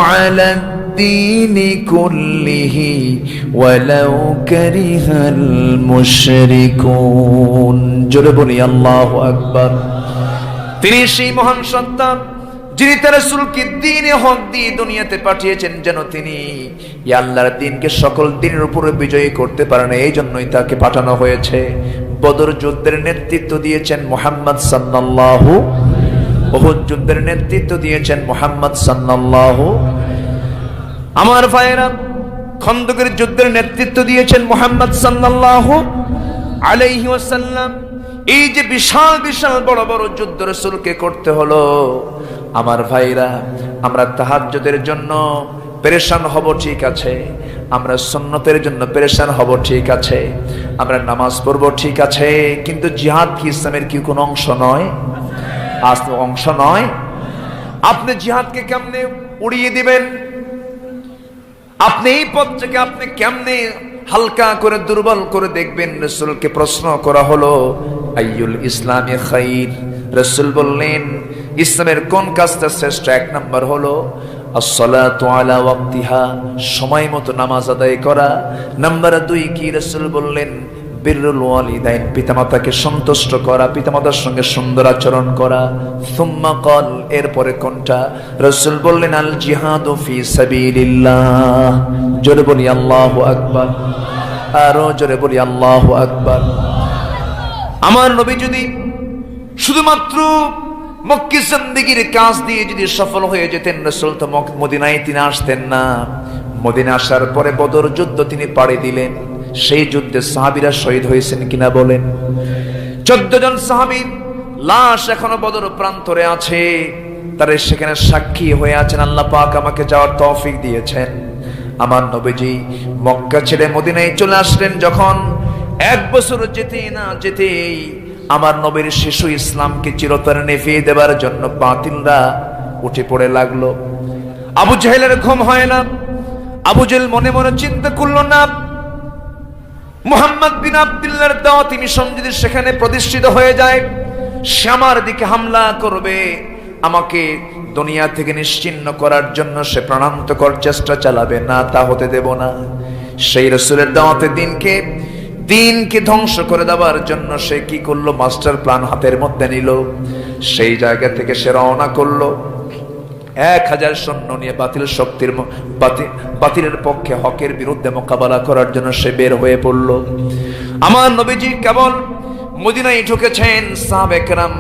على الدين كله ولو كره المشركون। জোরে বলি আল্লাহু আকবার। তিনি সেই মহান সত্তা যিনি তার রাসূলকে দ্বীনে হক দিয়ে দুনিয়াতে পাঠিয়েছেন, যেন তিনি এই আল্লাহর দ্বীনকে সকল দ্বীনের উপরে বিজয়ী করতে পারেন। এই জন্যই তাকে পাঠানো হয়েছে। বদর যুদ্ধের নেতৃত্ব দিয়েছেন মুহাম্মদ সাল্লাল্লাহু, উহুদ যুদ্ধের নেতৃত্ব দিয়েছেন মুহাম্মদ সাল্লাল্লাহু। আমার ভাইয়েরা, খন্দকের যুদ্ধের নেতৃত্ব দিয়েছেন মুহাম্মদ সাল্লাল্লাহু আলাইহি ওয়াসাল্লাম। এই যে বিশাল বিশাল বড় বড় যুদ্ধ রাসূলকে করতে হলো, আমার ভাইরা, আমরা তাহাজ্জুদের জন্য পেরেশান হব ঠিক আছে, আমরা সুন্নতের জন্য পেরেশান হব ঠিক আছে, আমরা নামাজ পড়ব ঠিক আছে, কিন্তু জিহাদ কি ইসলামের কি কোনো অংশ নয়? আজ তো অংশ নয়। আপনি জিহাদকে কেমনে উড়িয়ে দিবেন? আপনি এই পথটাকে আপনি কেমনে হালকা করে দুর্বল করে দেখবেন? রাসূলকে প্রশ্ন করা হলো, আইয়ুল ইসলামি খাইর। রাসূল বললেন, ইসলামের কোন কাজটা শ্রেষ্ঠ? এক নাম্বার হলো আসসালাতু আলা ওয়াক্তিহা, সময় মতো নামাজ আদায় করা। নাম্বার 2 কি রাসূল বললেন? বিররুল ওয়ালিদাইন, পিতামাতাকে সন্তুষ্ট করা, পিতামাতার সঙ্গে সুন্দর আচরণ করা। সুম্মা ক্বাল, এরপরে কোনটা? রাসূল বললেন আল জিহাদু ফি সাবিলিল্লাহ। জোরে বলি আল্লাহু আকবার, আরো জোরে বলি আল্লাহু আকবার। আমার নবী যদি শুধুমাত্র মক্কি জিন্দেগীর কাজ দিয়ে যদি সফল হয়ে যেতেন, রাসূল তো মদিনায় তিনি আসতেন না। মদিনা আসার পরে বদর যুদ্ধ তিনি পাড়ি দিলেন। সেই যুদ্ধে সাহাবীরা শহীদ হয়েছেন কিনা বলেন? 14 জন সাহাবীর লাশ এখনো বদর প্রান্তরে আছে, তারা সেখানে সাক্ষী হয়ে আছেন। আল্লাহ পাক আমাকে যাওয়ার তৌফিক দিয়েছেন। আমার নবীজি মক্কা ছেড়ে মদিনায় চলে আসলেন যখন, 1 বছর যেতে না যেতেই আমার নবীর শিশু ইসলামকে চিরতরে নিভিয়ে দেবার জন্য বাতিলরা উঠে পড়ে লাগলো। আবু জাহেলের ঘুম হয় না। আবু জাহেল মনে মনে চিন্তা করলো, না মুহাম্মদ বিন আব্দুল্লাহর দাওয়াতি মিশন যদি সেখানে প্রতিষ্ঠিত হয়ে যায়, সে আমার দিকে হামলা করবে, আমাকে দুনিয়া থেকে নিশ্চিহ্ন করার জন্য সে প্রাণান্তকর চেষ্টা চালাবে, না তা হতে দেব না। সেই রাসূলের দাওয়াতে দিনকে ধ্বংস করে দেওয়ার জন্য সে কি করলো? মাস্টার প্ল্যান হাতের মধ্যে নিল। সেই জায়গা থেকে সে রওনা করলো 1000 সৈন্য নিয়ে বাতিলের পক্ষে হকের বিরুদ্ধে মোকাবেলা করার জন্য সে বের হয়ে পড়ল। আমার নবীজি কেবল মদিনায় ঢুকেছেন, সাহাবায়ে কেরাম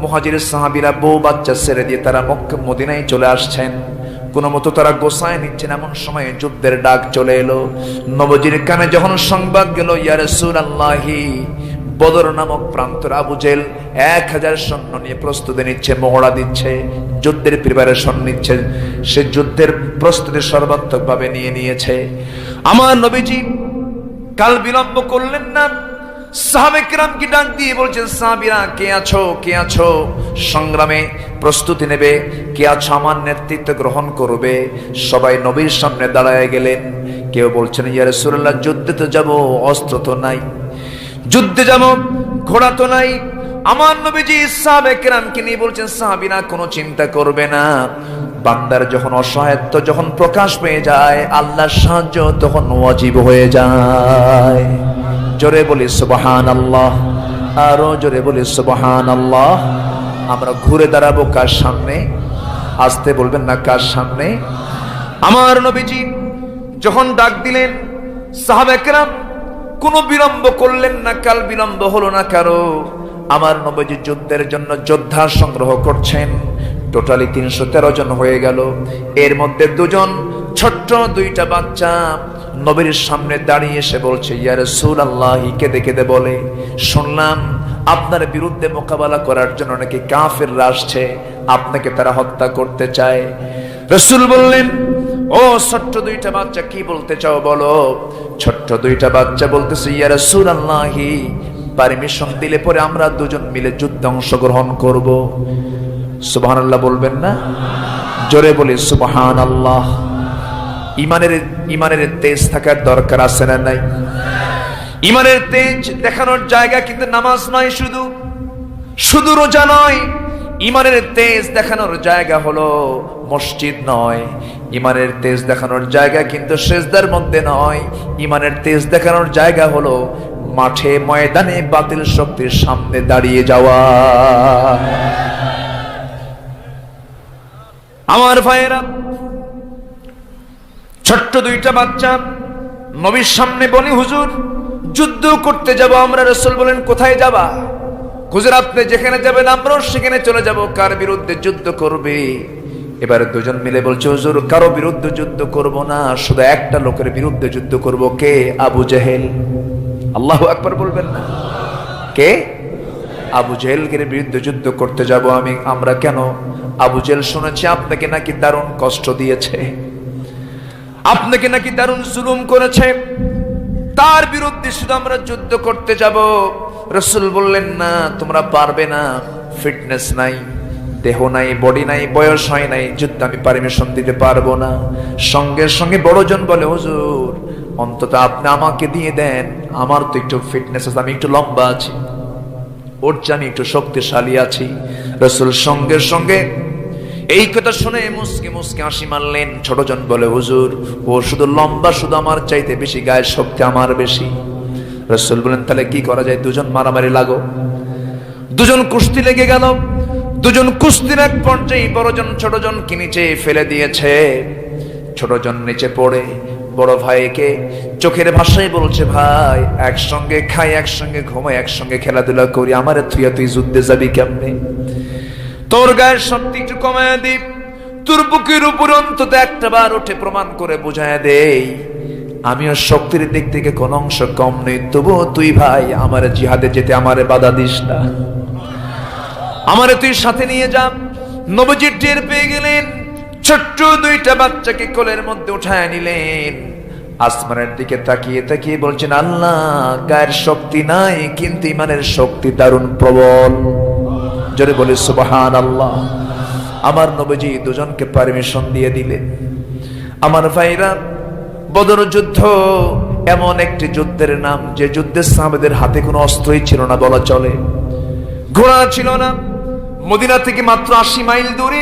মুহাজির সাহাবীরা বউ বাচ্চা ছেড়ে দিয়ে তারা মদিনায় চলে আসছেন। কোনো মতো তারা গোছায় নিচ্ছেন, এমন সময় যুদ্ধের ডাক চলে এলো। নবীজির কানে যখন সংবাদ গেল, ইয়া রাসূলুল্লাহি, বদর নামক প্রান্তর আবু জেহেল 1000 সৈন্য নিয়ে প্রস্তুতি নিচ্ছে, মহড়া দিচ্ছে, যুদ্ধের প্রিপারেশন নিচ্ছে, সে যুদ্ধের প্রস্তুতি সর্বাত্মক ভাবে নিয়েছে। আমার নবীজি কাল বিলম্ব করলেন না। সাহাবায়ে কেরামকে ডাক দিয়ে বলছেন, সাহাবীরা কে আছো সংগ্রামে প্রস্তুতি নেবে, কে আছো আমার নেতৃত্ব গ্রহণ করবে? সবাই নবীর সামনে দাঁড়ায় গেলেন। কেউ বলছেন, ইয়া রাসূলুল্লাহ, যুদ্ধে তো যাব, অস্ত্র তো নাই, যুদ্ধে যাব, ঘোড়া তো নাই। আমার নবীজি সাহাবায়ে কেরামকে নিয়ে বলছেন, সাহাবীরা কোনো চিন্তা করবে না, বান্দার যখন অসহায়ত্ব যখন প্রকাশ পেয়ে যায়, আল্লাহর সাহায্য তখন ওয়াজিব হয়ে যায়। জোরে বলি সুবহানাল্লাহ, আরো জোরে বলি সুবহানাল্লাহ। আমরা ঘুরে দাঁড়াবো কার সামনে? আসতে বলবেন না, কার সামনে? আমার নবীজি যখন ডাক দিলেন, সাহাবায়ে কেরাম কোনো বিলম্ব করলেন না, কাল বিলম্ব হলো না কারো। আমার নবীজি যুদ্ধের জন্য যোদ্ধা সংগ্রহ করছেন। টোটালি 313 জন হয়ে গেল। এর মধ্যে 2 জন ছোট্ট 2টা বাচ্চা নবীর সামনে দাঁড়িয়ে এসে বলছে, ইয়া রাসূলুল্লাহ, কেঁদে বলে, শুনলাম আপনার বিরুদ্ধে মোকাবেলা করার জন্য নাকি কাফেররা আসছে, আপনাকে তারা হত্যা করতে চায়। রাসূল বললেন, ও ছোট্ট 2টা বাচ্চা, কি বলতে চাও বলো? ছোট্ট 2টা বাচ্চা বলতেছে, ইয়া রাসূলুল্লাহ, পারমিশন দিলে পরে আমরা 2 জন মিলে যুদ্ধে অংশগ্রহণ করব। সুবহানাল্লাহ বলবেন না? জোরে বলি সুবহানাল্লাহ। ইমানের তেজ থাকার দরকার আছে না নাই? ইমানের তেজ দেখানোর জায়গা কিন্তু নামাজ নয়, শুধু রোজা নয়। ইমানের তেজ দেখানোর জায়গা হলো মসজিদ নয়। ইমানের তেজ দেখানোর জায়গা কিন্তু সিজদার মধ্যে নয়। ইমানের তেজ দেখানোর জায়গা হলো মাঠে ময়দানে বাতিল শক্তির সামনে দাঁড়িয়ে যাওয়া। আমার ভাইয়েরা, ছোট্ট 2টা বাচ্চা নবীর সামনে বলি, হুজুর যুদ্ধ করতে যাব আমরা। রাসূল বলেন, কোথায় যাবা? হুজুর আপনি যেখানে যাবেন আমরাও সেখানে চলে যাব। কার বিরুদ্ধে যুদ্ধ করবে? এবারে 2 জন মিলে বলছে, হুজুর কারো বিরুদ্ধে যুদ্ধ করব না, শুধু একটা লোকের বিরুদ্ধে যুদ্ধ করব। কে? আবু জেহেল। আল্লাহু আকবার বলবেন না? কে? আবু জেহেলের বিরুদ্ধে যুদ্ধ করতে যাব আমরা। কেন? আবু জেহেল শুনেছি আপনাকে নাকি দারুণ কষ্ট দিয়েছে, আপনাকে নাকি দারুণ জুলুম করেছে, তার বিরুদ্ধে শুধু আমরা যুদ্ধ করতে যাব। রাসূল বললেন, না তোমরা পারবে না, ফিটনেস নাই, দেহ নাই, বডি নাই, বয়স হয় নাই, যুদ্ধ আমি পারমিশন দিতে পারবো না। সঙ্গে সঙ্গে বড়জন বলে, হুজুর অন্তত আপনি আমাকে দিয়ে দেন, আমার তো একটু ফিটনেস আছে, আমি একটু লম্বা আছি, ওর চেয়ে আমি একটু শক্তিশালী আছি। রাসূল সঙ্গে সঙ্গে এই কথা শুনে মুসকে মুসকে হাসি মারলেন। ছোটজন বলে, হুজুর ও শুধু লম্বা, শুধু আমার চাইতে বেশি, গায়ের শক্তি আমার বেশি। রাসূল বলেন, তাহলে কি করা যায়? দুজন মারামারি লাগো। দুজন কুস্তি লেগে গেল। দুজন কুস্তির এক পর্যায়ে বড়জন ছোটজনকে নিচে ফেলে দিয়েছে। ছোটজন নিচে পড়ে বড় ভাইকে চোখের ভাষায় বলছে, ভাই একসঙ্গে খাই, একসঙ্গে ঘুমাই, একসঙ্গে খেলাধুলা করি, আমারে তুই যুদ্ধে যাবি কেমনে? তোর গায়ের শক্তি একটু কমায় দি, তোর বুকের উপর অন্তত একটা বার উঠে প্রমাণ করে বোঝায় দেই আমিও শক্তির দিক থেকে কোন অংশ কম নেই, তবুও তুই ভাই আমার জিহাদে যেতে আমারে বাধা দিস না, আমারে তুই সাথে নিয়ে যা। নবীজি টের পেয়ে গেলেন, ছোট্ট দুইটা বাচ্চাকে কোলের মধ্যে উঠায় নিলেন। আসমানের দিকে তাকিয়ে তাকিয়ে বলছেন, আল্লাহ গায়ের শক্তি নাই কিন্তু ইমানের শক্তি দারুণ প্রবল। জোরে বলে সুবহানাল্লাহ। আমার নবীজি দুজনকে পারমিশন দিয়ে দিলেন। আমার ভাইরা, বদর যুদ্ধ এমন একটি যুদ্ধের নাম যে যুদ্ধে সাহাবাদের হাতে কোনো অস্ত্রই ছিল না বলা চলে, ঘোড়া ছিল না। মদিনা থেকে মাত্র 80 মাইল দূরে,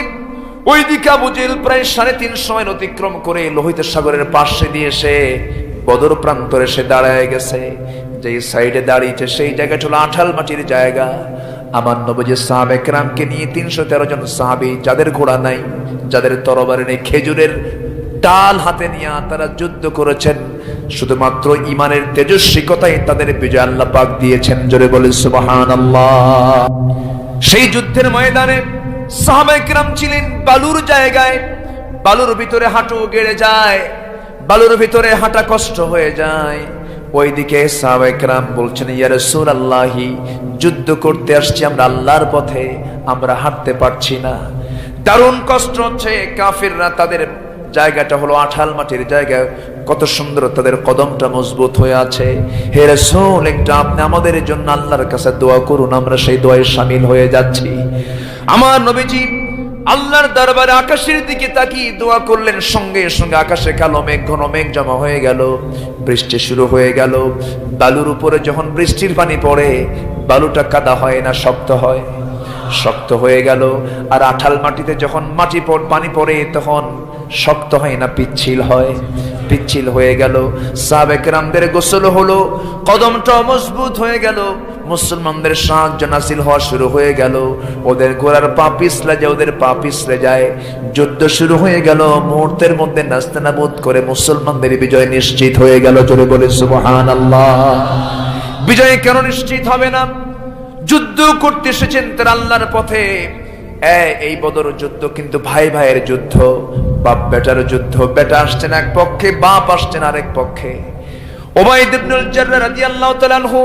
ওইদিকে আবু জেহেল প্রায় 3.5 মাইল অতিক্রম করে লোহিত সাগরের পাশে দিয়ে এসে বদর প্রান্তরে সে দাঁড়ায় গেছে। যেই সাইডে দাঁড়িয়েছে সেই জায়গাটা হলো আঠাল মাটির জায়গা। আমার নবীজি সাহাবে কেরামকে নিয়ে 313 জন সাহাবী, যাদের ঘোড়া নাই, যাদের তরবারি নেই, খেজুরের ডাল হাতে নিয়ে তারা যুদ্ধ করেছেন। শুধুমাত্র ইমানের তেজস্বিকতায় তাদের বিজয় আল্লাহ পাক দিয়েছেন। জোরে বলে সুবহানাল্লাহ। সেই যুদ্ধের ময়দানে সাহাবায়ে কেরাম ছিলেন বালুর জায়গায়, বালুর ভিতরে হাঁটু গেড়ে যায়, বালুর ভিতরে হাঁটা কষ্ট হয়ে যায়। ওইদিকে সাহাবায়ে কেরাম বলছেন, ইয়া রাসূলুল্লাহি, যুদ্ধ করতে আসছি আমরা আল্লাহর পথে, আমরা হাঁটতে পারছি না, দারুণ কষ্ট হচ্ছে। কাফিররা তাদের জায়গাটা হলো আঠাল মাটির জায়গা, কত সুন্দর তাদের কদমটা মজবুত হয়ে আছে। হে রাসূল, একটু আপনি আমাদের জন্য আল্লাহর কাছে দোয়া করুন, আমরা সেই দোয়ায় শামিল হয়ে যাচ্ছি। আমার নবীজি আল্লাহর দরবারে আকাশের দিকে তাকিয়ে দোয়া করলেন। সঙ্গে সঙ্গে আকাশে কালো মেঘ, ঘন মেঘ জমা হয়ে গেল, বৃষ্টি শুরু হয়ে গেল। বালুর উপরে যখন বৃষ্টির পানি পড়ে, বালুটা কাদা হয় না, শক্ত হয়, শক্ত হয়ে গেল। আর আঠাল মাটিতে যখন পানি পড়ে তখন শক্ত হয় না, পিচ্ছিল হয়, পিচ্ছিল হয়ে গেল। সাহাবে কেরামদের গোসল হলো, কদমটা মজবুত হয়ে গেল, মুসলমানদের সাহায্য নাসিল হওয়া শুরু হয়ে গেল। ওদের গোড়ার পা পিছলে যায়, ওদের পা পিছলে যায়, যুদ্ধ শুরু হয়ে গেল। মুহূর্তের মধ্যে নাস্তানাবুদ করে মুসলমানদের বিজয় নিশ্চিত হয়ে গেল। জোরে বলে সুবহানাল্লাহ। বিজয় কেন নিশ্চিত হবে না? যুদ্ধ করতে এসেছেন তারা আল্লাহর পথে। এই বদর যুদ্ধ কিন্তু ভাই ভাইয়ের যুদ্ধ, বাপ বেটার যুদ্ধ। বেটা আসছেন এক পক্ষে, বাপ আসছেন আরেক পক্ষে। উবাইদ ইবনুল জাররাহ রাদিয়াল্লাহু তাআলা আনহু,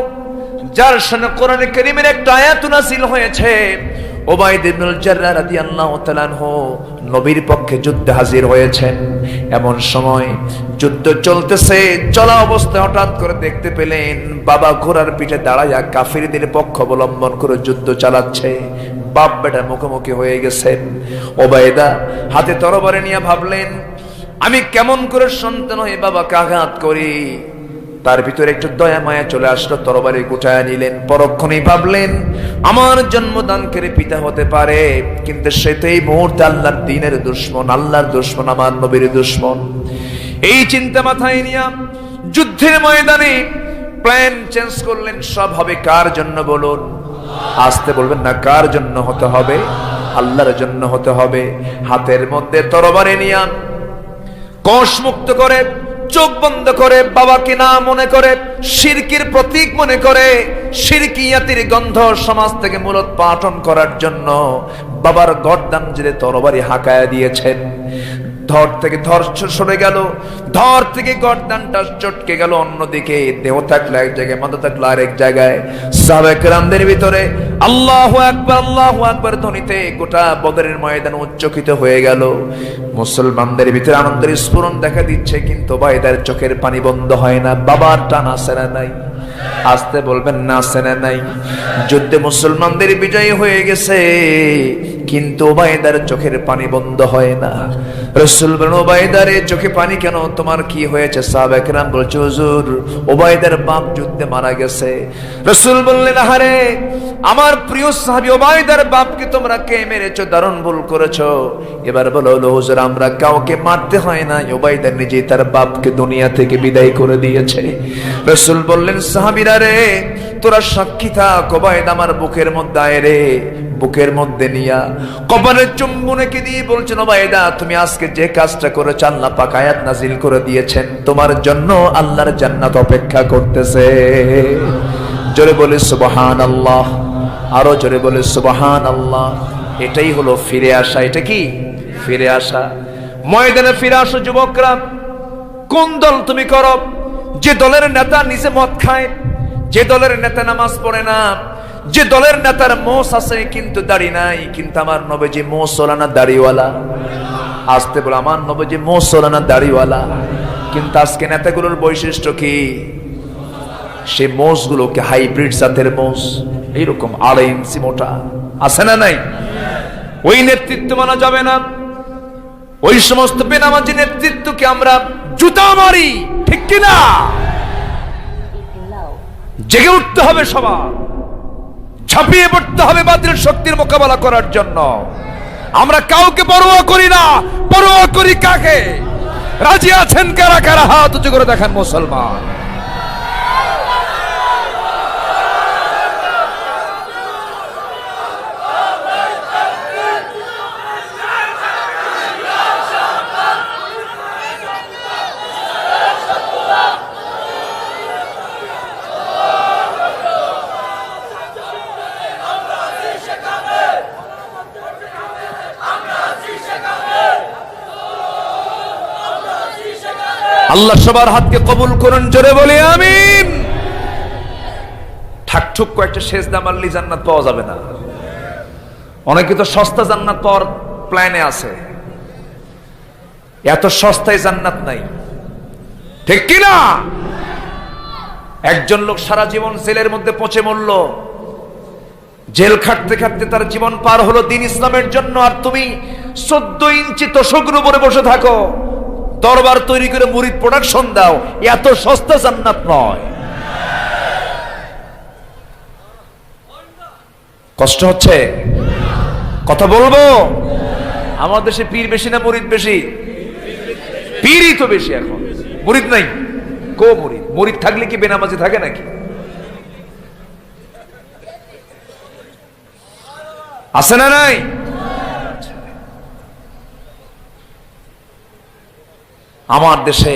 যার শানে কোরআনে কারীমের একটা আয়াত নাযিল হয়েছে, উবাইদ ইবনুল জাররাহ রাদিয়াল্লাহু তাআলা আনহু নবীর পক্ষে যুদ্ধে হাজির হয়েছেন। এমন সময় যুদ্ধ চলতেছে, চলা অবস্থায় হঠাৎ করে দেখতে পেলেন বাবা ঘোড়ার পিঠে দাঁড়ায়া কাফিরদের পক্ষ অবলম্বন করে যুদ্ধ চালাচ্ছে। বাপ বেটা মুখোমুখি হয়ে গেছেন। ওবায়দা হাতে তরবারি নিয়ে ভাবলেন, আমি কেমন করে সন্তান হয়ে বাবাকে আঘাত করি। তার ভিতরে একটু দয়া মায়া চলে আসলো, তরবারি গুটায় নিলেন। পরক্ষণেই ভাবলেন, আমার জন্মদানকারী পিতা হতে পারে, কিন্তু সে তো এই মুহূর্তে আল্লাহর দ্বীনের দুশমন, আল্লাহর দুশমন, আমার নবীর দুশমন। এই চিন্তা মাথায় নিয়ে যুদ্ধের ময়দানে প্ল্যান চেঞ্জ করলেন। সব হবে কার জন্য বলুন? আসতে বলবেন না, কার জন্য হতে হবে? আল্লাহর জন্য হতে হবে। হাতের মধ্যে তরবারি নিয়ে কোষ মুক্ত করে, চোখ বন্ধ করে, বাবাকে না মনে করে, শিরকির প্রতীক মনে করে, শিরকিয়াতির গন্ধ সমাজ থেকে মূলোৎপাটন করার জন্য বাবার গর্দান জেলে তরবারি হাঁকায়া দিয়েছেন। ধর থেকে ধর সরে গেল, ধর থেকে গর্দানটা চটকে গেল অন্যদিকে। দেহ থাকলে এক জায়গায়, মাথা থাকলে আরেক জায়গায়। সাহাবায়ে কেরামদের ভিতরে আল্লাহু আকবার, আল্লাহু আকবার ধ্বনিতে গোটা বদরের ময়দান উচ্চকিত হয়ে গেল। মুসলমানদের ভিতরে আনন্দের স্ফুরণ দেখা দিচ্ছে, কিন্তু ওবায়দার চোখের পানি বন্ধ হয় না। বাবার টান আসে না নাই? আসতে বলবেন না, আসে না নাই? যুদ্ধে মুসলমানদের বিজয় হয়ে গেছে, কিন্তু ওবায়দার চোখের পানি বন্ধ হয় না। রাসূল বলেন, ওবায়দারে চোখে পানি কেন, তোমার কি হয়েছে? সাহাবায়ে কেরাম বলছে, হুজুর ওবায়দার বাপ যুদ্ধে মারা গেছে। রাসূল বললেন, আহারে আমার প্রিয় সাহাবী ওবায়দার বাপকে তোমরা কে মেরেছো? দারুণ ভুল করেছো। এবার বলো, হুজুর আমরা কাউকে মারতে হয় না, ওবায়দা নিজেই তার বাপকে দুনিয়া থেকে বিদায় করে দিয়েছে। রাসূল বললেন, সাহাবীরা রে তোরা সাক্ষী থাক, ওবায়দা আমার বুকের মধ্যে আয় রে। বুকের মধ্যে নিয়া কপালের চুম্বনকে দিয়ে বলছেন, ওবায়দা তুমি আজকে যে কাজটা করেছ আল্লাহ পাক আয়াত নাজিল করে দিয়েছেন, তোমার জন্য আল্লাহর জান্নাত অপেক্ষা করতেছে। জোরে বলে সুবহানাল্লাহ, আরো জোরে বলে সুবহানাল্লাহ। এটাই হলো ফিরে আসা। এটা কি ফিরে আসা? ময়দানে ফিরে আসো যুবকরা। কোন দল তুমি করো? যে দলের নেতা নিজে মদ খায়, যে দলের নেতা নামাজ পড়ে না, যে দলের নেতার মোষ আছে কিন্তু দাড়ি নাই, কিন্তু আমার নবীজি মোষওয়ালা দাড়িওয়ালা। আসতে বলে, আমার নবীজি মোষওয়ালা দাড়িওয়ালা। কিন্তু আজকে নেতাগুলোর বৈশিষ্ট্য কি? সে মোষগুলোকে হাইব্রিড জাতের মোষ, এইরকম 2.5 ইঞ্চি মোটা আছে না নাই? ওই নেতৃত্ব মানা যাবে না। ওই সমস্ত বেনামাজি নেতৃত্বকে আমরা জুতা মারি, ঠিক কিনা? জেগে উঠতে হবে সবার, ঝাঁপিয়ে পড়তে হবে বাতিল শক্তির মোকাবেলা করার জন্য। আমরা কাউকে পরোয়া করি না, পরোয়া করি কাকে? রাজি আছেন কারা কারা? হাত উঁচু করে দেখান মুসলমান। আল্লাহ সবার হাতকে কবুল করুন, জোরে বলি আমিন। ঠাকঠুক কয়েকটা সেজদা মারলি জান্নাত পাওয়া যাবে না। অনেকে তো সস্তা জান্নাত পাওয়ার প্ল্যানে আছে, এত সস্তায় জান্নাত নাই, ঠিক কিনা? একজন লোক সারা জীবন জেলের মধ্যে পচে মরল, জেল খাটতে খাটতে তার জীবন পার হলো দ্বীন ইসলামের জন্য, আর তুমি 14 ইঞ্চি তোশকের উপরে বসে থাকো, দরবার তৈরি করে মুরিদ প্রোডাকশন দাও। এত সস্তা জান্নাত নয়। কষ্ট হচ্ছে? কথা বলবো? আমার দেশে পীর বেশি না মুরিদ বেশি? পীরই তো বেশি এখন, মুরিদ নাই। কো মুরিদ? মুরিদ থাকলে কি বেনামাজি থাকে নাকি? আছে না নাই? আমার দেশে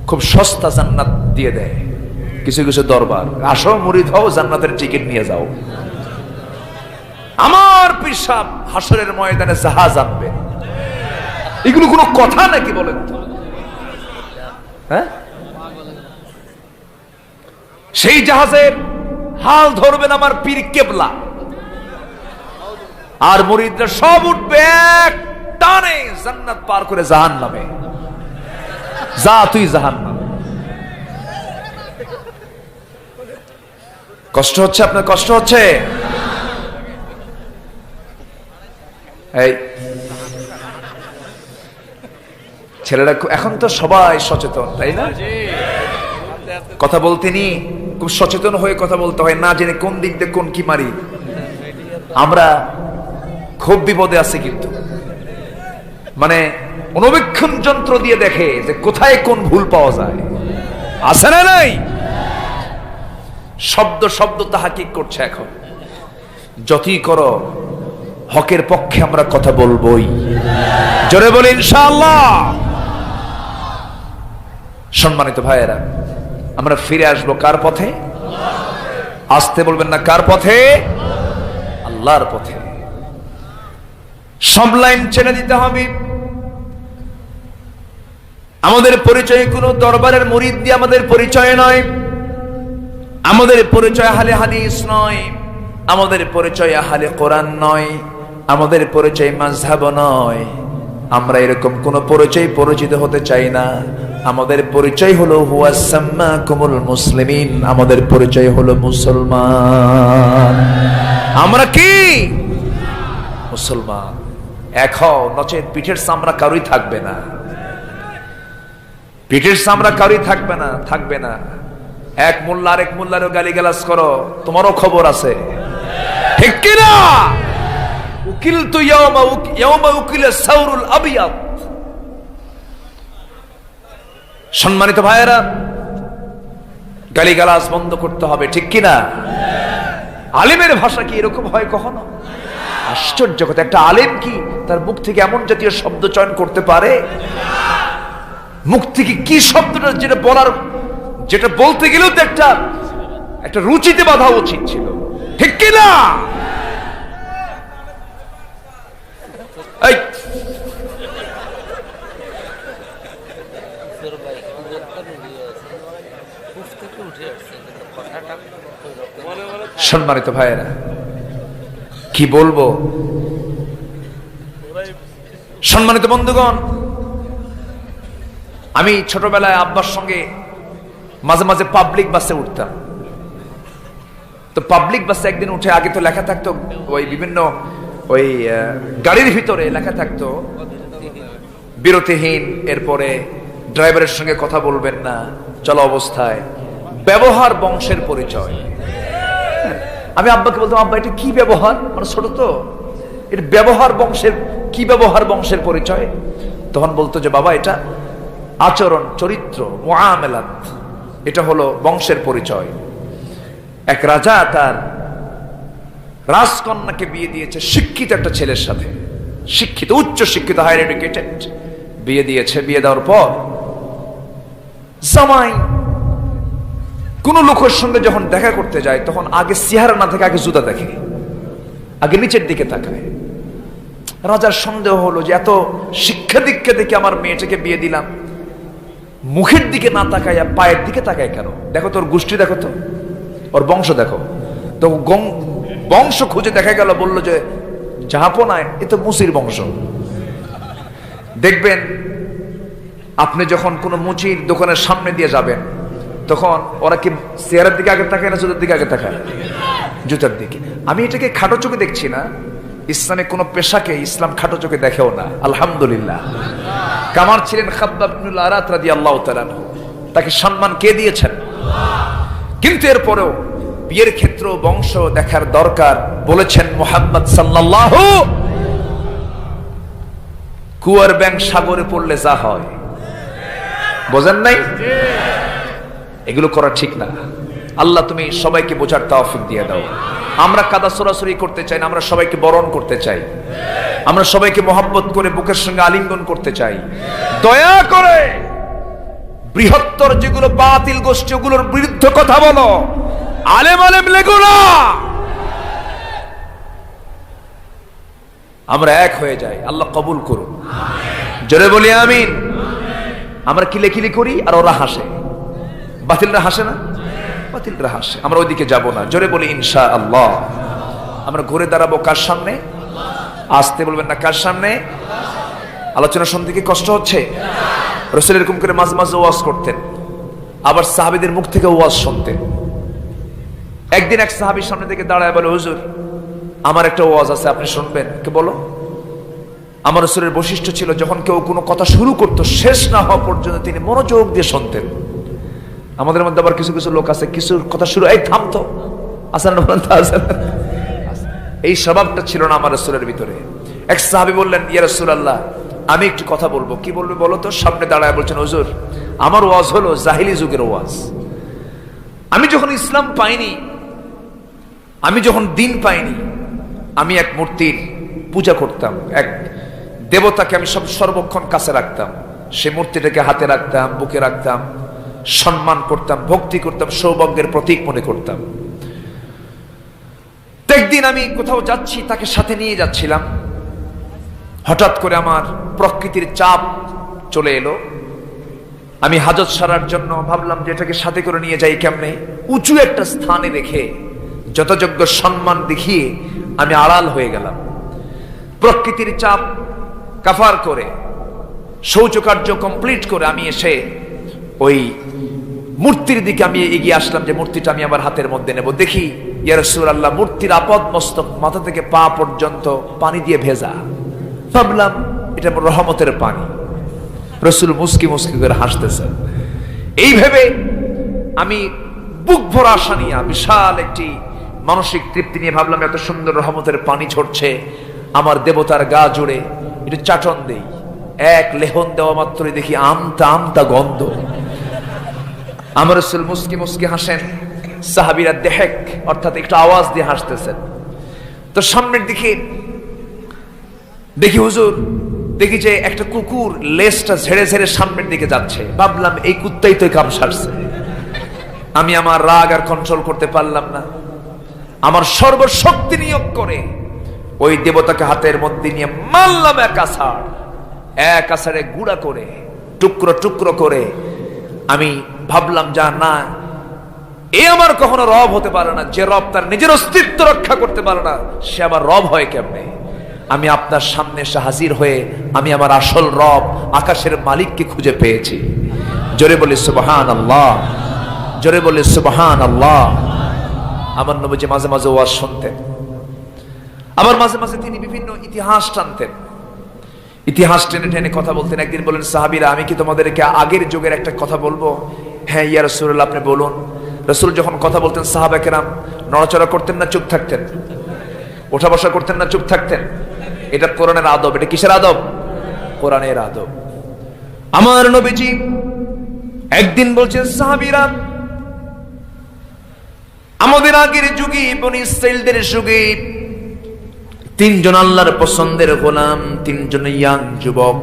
খুব সস্তা জান্নাত দিয়ে দেয় কিছু কিছু দরবার। আসো মুরিদ হও, জান্নাতের টিকিট নিয়ে যাও। আমার পিসাব হাসরের ময়দানে জাহাজ আনবে। এগুলো কোনো কথা নাকি বলেন তো? হ্যাঁ, সেই জাহাজের হাল ধরবেন আমার পীর কেবলা, আর মুরিদরা সব উঠবে এক টানে জান্নাত পার করে জাহান্নামে। যা তুই জাহান্নাম। কষ্ট হচ্ছে আপনার? কষ্ট হচ্ছে? এই ছেলেরা এখন তো সবাই সচেতন, তাই না? কথা বলতে নি খুব সচেতন হয়ে কথা বলতে হয়, না জেনে কোন দিক দিয়ে কোন কি মারি। আমরা খুব বিপদে আছি, কিন্তু মানে অনুবীক্ষণ যন্ত্র দিয়ে দেখে যে কোথায় কোন ভুল পাওয়া যায়। আছে না নাই? শব্দ শব্দ তাহাকিক করছে। এখন যতই করো হকের পক্ষে আমরা কথা বলবোই। জোরে বলি ইনশাআল্লাহ। সম্মানিত ভাইয়েরা, আমরা ফিরে আসবো কার পথে? আসতে বলবেন না, কার পথে? আল্লাহর পথে। সব লাইন ছেড়ে দিতে হবে। আমাদের পরিচয় কোনো দরবারের মুরিদ দিয়ে আমাদের পরিচয় নয়, আমাদের পরিচয় আহলে হাদিস নয়, আমাদের পরিচয় আহলে কোরআন নয়, আমাদের পরিচয় মাযহাব নয়। আমরা এরকম কোন পরিচয় পরিচিত হতে চাই না। আমাদের পরিচয় হলো হুয়া সাম্মাকুমুল মুসলিমিন, আমাদের পরিচয় হলো মুসলমান। আমরা কি? মুসলমান, এক হও, নচেত পিঠের চামড়া কারোই থাকবে না, পিঠের চামড়া কারোই থাকবে না, থাকবে না। এক মোল্লা আরেক মোল্লারও গালিগালাজ করো, তোমারও খবর আছে, ঠিক কিনা? উকিল তু ইয়াউমা উকিলে সাউরুল আবিয়াদ। সম্মানিত ভাইয়েরা, গালিগালাজ বন্ধ করতে হবে, ঠিক কিনা? আলেমের ভাষা কি এরকম হয় কখনো? আশ্চর্য কথা, একটা আলেম কি তার মুখ থেকে এমন জাতীয় শব্দ চয়ন করতে পারে? মুখ থেকে কি শব্দটা, যেটা বলার, যেটা বলতে গেলেও তো একটা রুচিতে বাধা উচিত ছিল, ঠিক কিনা? সম্মানিত ভাইয়েরা, কি বলবো? সম্মানিত বন্ধুগণ, আমি ছোটবেলায় আব্বার সঙ্গে মাঝে মাঝে পাবলিক বাসে উঠতাম। তো পাবলিক বাসে একদিন উঠে, আগে তো লেখা থাকতো ওই বিভিন্ন ওই গাড়ির ভিতরে লেখা থাকতো বিরতিহীন, এরপরে ড্রাইভারের সঙ্গে কথা বলবেন না, চলা অবস্থায় ব্যবহার বংশের পরিচয়। আমি আব্বাকে বলতাম, আব্বা এটা কি ব্যবহার, মানে ছোট তো, এটা ব্যবহার বংশের, কি ব্যবহার বংশের পরিচয়? তখন বলতো যে বাবা এটা আচরণ, চরিত্র, মুআমালাত, এটা হলো বংশের পরিচয়। এক রাজা তার রাজকন্যাকে বিয়ে দিয়েছে শিক্ষিত একটা ছেলের সাথে, শিক্ষিত, উচ্চ শিক্ষিত, হায়ার এডুকেটেড, বিয়ে দিয়েছে। বিয়ে দেওয়ার পর জামাই কোন লোকের সঙ্গে যখন দেখা করতে যায়, তখন আগে চেহারা না থেকে আগে জুতা দেখে, আগে নিচের দিকে তাকায়। রাজার সন্দেহ হলো যে এত শিক্ষা দীক্ষা দেখে আমার মেয়েটাকে বিয়ে দিলাম, মুখের দিকে না তাকায় পায়ের দিকে তাকায় কেন? দেখো তোর গোষ্ঠী, দেখো তো ওর বংশ দেখো। তো বংশ খুঁজে দেখা গেল, বললো যে জাহাপনায় এ তো মুচির বংশ। দেখবেন আপনি যখন কোন মুচির দোকানের সামনে দিয়ে যাবেন, তখন ওরা কি চেহারার দিকে আগে তাকায় না জুতার দিকে আগে তাকায়? জুতার দিকে। আমি এটাকে খাটো চোখে দেখছি না, ইসলামে কোন পেশাকে ইসলাম খাটো চোখে দেখেও না, আলহামদুলিল্লাহ। কামার ছিলেন খাব্বাব ইবনুল আরাত রাদিয়াল্লাহু তাআলা আনহু, তাকে সম্মান কে দিয়েছেন? কিন্তু এরপরেও বিয়ের ক্ষেত্রে বংশ দেখার দরকার বলেছেন মুহাম্মদ সাল্লাল্লাহু। কুয়ার ব্যাং সাগরে পড়লে যা হয়, বোঝেন নাই? এগুলো করা ঠিক না। আল্লাহ তুমি সবাইকে বোঝার তৌফিক দিয়ে দাও। আমরা কাদা সরাসরি করতে চাই না, আমরা সবাইকে বরণ করতে চাই, আমরা সবাইকে মহব্বত করে বুকের সঙ্গে আলিঙ্গন করতে চাই। দয়া করে বৃহত্তর যেগুলো বাতিল গোষ্ঠী, ওগুলোর বিরুদ্ধে কথা বলো, আলেম আলেম লেগো না। আমরা এক হয়ে যাই, আল্লাহ কবুল করুন, জোরে বলি আমিন। আমরা কিলেকিলি করি আর ওরা হাসে, বাতিলরা হাসে না? বাতিলরা হাসে, আমরা ওইদিকে যাব না, জোরে বলি ইনশাআল্লাহ। আমরা ঘুরে দাঁড়াবো কার সামনে? আসতে বলবেন না, কার সামনে? আলোচনা শুনতে কি কষ্ট হচ্ছে? রাসূল এরকম করে মাঝে মাঝে ওয়াজ করতেন, আবার সাহাবীদের মুখ থেকে ওয়াজ শুনতেন। একদিন এক সাহাবীর সামনে থেকে দাঁড়ায় বলে, হুজুর আমার একটা ওয়াজ আছে, আপনি শুনবেন? কে বলো? আমার রাসূলের বৈশিষ্ট্য ছিল, যখন কেউ কোনো কথা শুরু করতো শেষ না হওয়া পর্যন্ত তিনি মনোযোগ দিয়ে শুনতেন। আমাদের মধ্যে আবার কিছু কিছু লোক আছে, কিছু কথা শুরু, এই থামতো, আসেন এই স্বভাবটা ছিল না আমার রাসূলের ভিতরে। এক সাহাবী বললেন, ইয়া রাসূলুল্লাহ আমি একটু কথা বলবো। কি বলবে বলো তো? সামনে দাঁড়ায় বলছেন, হুজুর আমার ওয়াজ হলো জাহিলি যুগের ওয়াজ। আমি যখন ইসলাম পাইনি, আমি যখন দিন পাইনি, আমি এক মূর্তির পূজা করতাম, এক দেবতাকে আমি সর্বক্ষণ কাছে রাখতাম, সে মূর্তিটাকে হাতে রাখতাম, বুকে রাখতাম, সম্মান করতাম, ভক্তি করতাম, সৌভাগ্যের প্রতীক মনে করতাম। একদিন আমি কোথাও যাচ্ছি, তাকে সাথে নিয়ে যাচ্ছিলাম, হঠাৎ করে আমার প্রকৃতির চাপ চলে এলো। আমি হাজত সারার জন্য ভাবলাম যে এটাকে সাথে করে নিয়ে যাই কেমনে, উঁচু একটা স্থানে রেখে যথাযোগ্য সম্মান দেখিয়ে আমি আড়াল হয়ে গেলাম। প্রকৃতির চাপ কাফার করে শৌচকার্য কমপ্লিট করে আমি এসে ওই মূর্তির দিকে আমি এগিয়ে আসলাম, যে মূর্তিটা আমি আমার হাতের মধ্যে নেব। দেখি ইয়া রাসূলুল্লাহ, মূর্তির আপদ মস্তক মাথা থেকে পা পর্যন্ত পানি দিয়ে ভেজা। ভাবলাম এটা রহমতের পানি। রাসূল মুস্কি মুস্কি করে হাসতেছেন। এই ভেবে আমি বুক ভরা আশা নিয়ে, বিশাল একটি মানসিক তৃপ্তি নিয়ে ভাবলাম এত সুন্দর রহমতের পানি ঝরছে আমার দেবতার গা জুড়ে, একটু চাটন দেই। এক লেহন দেওয়া মাত্রই দেখি আমতা আমতা গন্ধ। আমার রাসূল মুস্কি মুস্কি হাসেন, সাহাবীরা দেহেক অর্থাৎ একটু আওয়াজ দিয়ে হাসতেছেন। তো সামনের দিকে দেখি হুজুর, দেখি যে একটা কুকুর লেজটা ঝেড়ে ঝেড়ে সামনের দিকে যাচ্ছে। ভাবলাম এই কুত্তাই তো কাম সারছে। আমি আমার রাগ আর কন্ট্রোল করতে পারলাম না। আমার সর্বশক্তি নিয়োগ করে ওই দেবতাকে হাতের মধ্যে নিয়ে মারলাম এক আছাড়ে গুঁড়া করে, টুকরো টুকরো করে। আমি ভাবলাম যা না, এ আমার কখনো রব হতে পারে না। যে রব তার নিজের অস্তিত্ব রক্ষা করতে পারে না, সে আবার রব হয় কেমনে? আমি আপনার সামনে এসে হাজির হয়ে আমি আমার আসল রব আকাশের মালিককে খুঁজে পেয়েছি। জোরে বলি সুবহানাল্লাহ, জোরে বলি সুবহানাল্লাহ। আমার নবীজি মাঝে মাঝে ওয়াজ শুনতেন, আবার মাঝে মাঝে তিনি বিভিন্ন ইতিহাস টানতেন। ইতিহাস টেনে টেনে কথা বলতেন। একদিন বলেন, সাহাবীরা আমি কি তোমাদেরকে আগের যুগের একটা কথা বলবো? হ্যাঁ ইয়া রাসূলুল্লাহ, আপনি বলুন। রাসূল যখন কথা বলতেন সাহাবা কেরাম নড়াচড়া করতেন না চুপ থাকতেন? ওঠা বসা করতেন না চুপ থাকতেন? এটা কোরআনের আদব। এটা কিসের আদব? কোরআনের আদব। আমার নবীজি একদিন বলছেন, সাহাবীরা আমাদের আগের যুগে বনি ইসরাঈলদের যুগে তিনজন আল্লাহর পছন্দের গোলাম, তিনজন ইয়াং যুবক,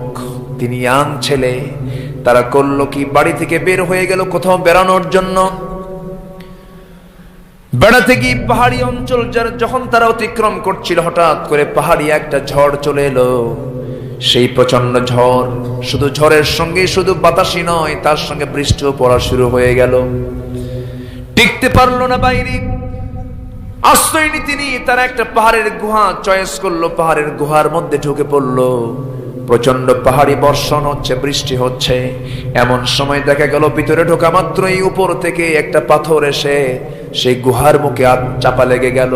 তিনি ইয়াং ছেলে। তারা করলো কি, বাড়ি থেকে বের হয়ে গেল কোথাও বেড়ানোর জন্য। বেড়াতে গিয়ে পাহাড়ি অঞ্চল যখন তারা অতিক্রম করছিল, হঠাৎ করে পাহাড়ি একটা ঝড় চলে এলো। সেই প্রচন্ড ঝড়, শুধু ঝড়ের সঙ্গে শুধু বাতাসই নয়, তার সঙ্গে বৃষ্টিও পড়া শুরু হয়ে গেল। টিকতে পারলো না বাইরে, আশ্রয় নিতে নিয়ে তারা একটা পাহাড়ের গুহা চয়েস করলো। পাহাড়ের গুহার মধ্যে ঢুকে পড়লো। প্রচন্ড পাহাড়ি বর্ষণ হচ্ছে, বৃষ্টি হচ্ছে। এমন সময় দেখা গেল ভিতরে ঢোকা মাত্রই উপর থেকে একটা পাথর এসে সেই গুহার মুখে চাপা লেগে গেল।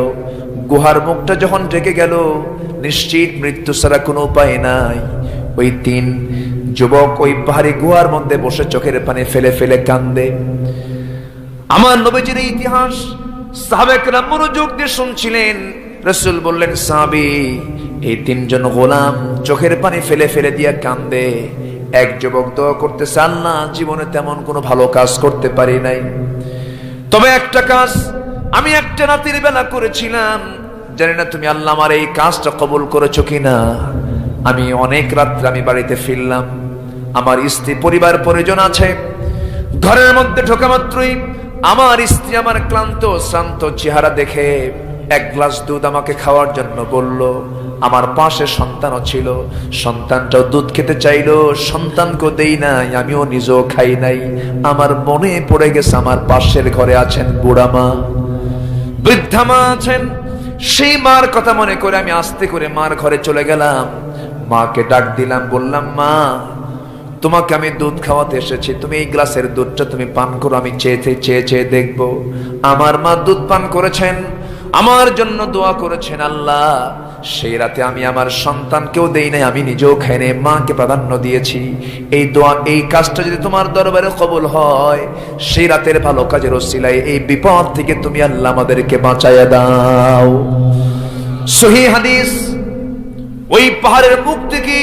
গুহার মুখটা যখন ঢেকে গেল, নিশ্চিত মৃত্যু ছাড়া কোনো উপায় নাই। ওই তিন যুবক ওই পাহাড়ি গুহার মধ্যে বসে চোখের পানি ফেলে ফেলে কান্দে। আমার নবীজির ইতিহাস সাহাবায়ে কেরাম মনোযোগ দিয়ে শুনছিলেন। রাসূল বললেন, সাহাবী, এই তিনজন গোলাম চোখের পানি ফেলে ফেলে দিয়া কান্দে। এক যুবক দোয়া করতেছে, আল্লাহ, জীবনে তেমন কোনো ভালো কাজ করতে পারি নাই, তবে একটা কাজ আমি একটা রাতের বেলা করেছিলাম। জানি না তুমি আল্লাহ আমার এই কাজটা কবুল করেছো কিনা। আমি অনেক রাত্রে আমি বাড়িতে ফিরলাম, আমার স্ত্রী পরিবার পরিজন আছে। ঘরের মধ্যে ঢোকা মাত্রই আমার স্ত্রী আমার ক্লান্ত শ্রান্ত চেহারা দেখে এক গ্লাস দুধ আমাকে খাওয়ার জন্য বলল। আমার পাশে সন্তানও ছিল, সন্তানটাও দুধ খেতে চাইলো, সন্তানকেও দেই নাই, আমিও নিজেও খাই নাই। আমার মনে পড়ে গেছে আমার পাশের ঘরে আছেন বুড়া মা, বৃদ্ধা মা আছেন। সেই মার কথা মনে করে আমি আস্তে করে মার ঘরে চলে গেলাম। মাকে ডাক দিলাম, বললাম, মা, তোমাকে আমি দুধ খাওয়াতে এসেছি, তুমি এই গ্লাসের দুধটা তুমি পান করো, আমি চেয়ে চেয়ে দেখবো। আমার মা দুধ পান করেছেন, আমার জন্য দোয়া করেছেন। আল্লাহ, সেই রাতে আমি আমার সন্তানকেও দেই নাই, আমি নিজেও খাই নাই, মাকে প্রাধান্য দিয়েছি। এই দোয়া, এই কাজটা যদি তোমার দরবারে কবুল হয়, সেই রাতের ভালো কাজের ওসিলায় এই বিপদ থেকে তুমি আল্লাহ আমাদেরকে বাঁচাইয়া দাও। সহিহ হাদিস। ওই পাহাড়ের মুখ থেকে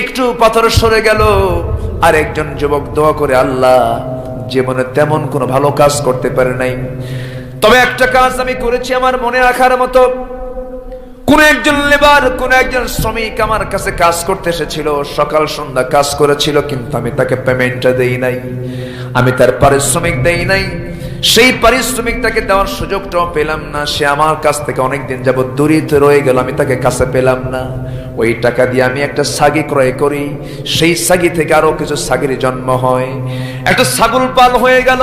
একটু পাথর সরে গেল। আর একজন যুবক দোয়া করে, আল্লাহ, জীবনে তেমন কোনো ভালো কাজ করতে পারে নাই, তবে একটা কাজ আমি করেছি আমার মনে রাখার মতো। কোন একজন লেবার, কোন একজন শ্রমিক আমার কাছে কাজ করতে এসেছিল, সকাল সন্ধ্যা কাজ করেছিল, কিন্তু আমি তাকে পেমেন্টটা দেই নাই, আমি তার পারিশ্রমিক দেই নাই। সেই পারিশ্রমিক তাকে দেওয়ার সুযোগটাও পেলাম না। সে আমার কাছ থেকে অনেকদিন যাবত দূরিত রয়ে গেল, আমি তাকে কাছে পেলাম না। ওই টাকা দিয়ে আমি একটা ছাগি ক্রয় করি, সেই ছাগি থেকে আরো কিছু ছাগির জন্ম হয়, একটা ছাগল পাল হয়ে গেল।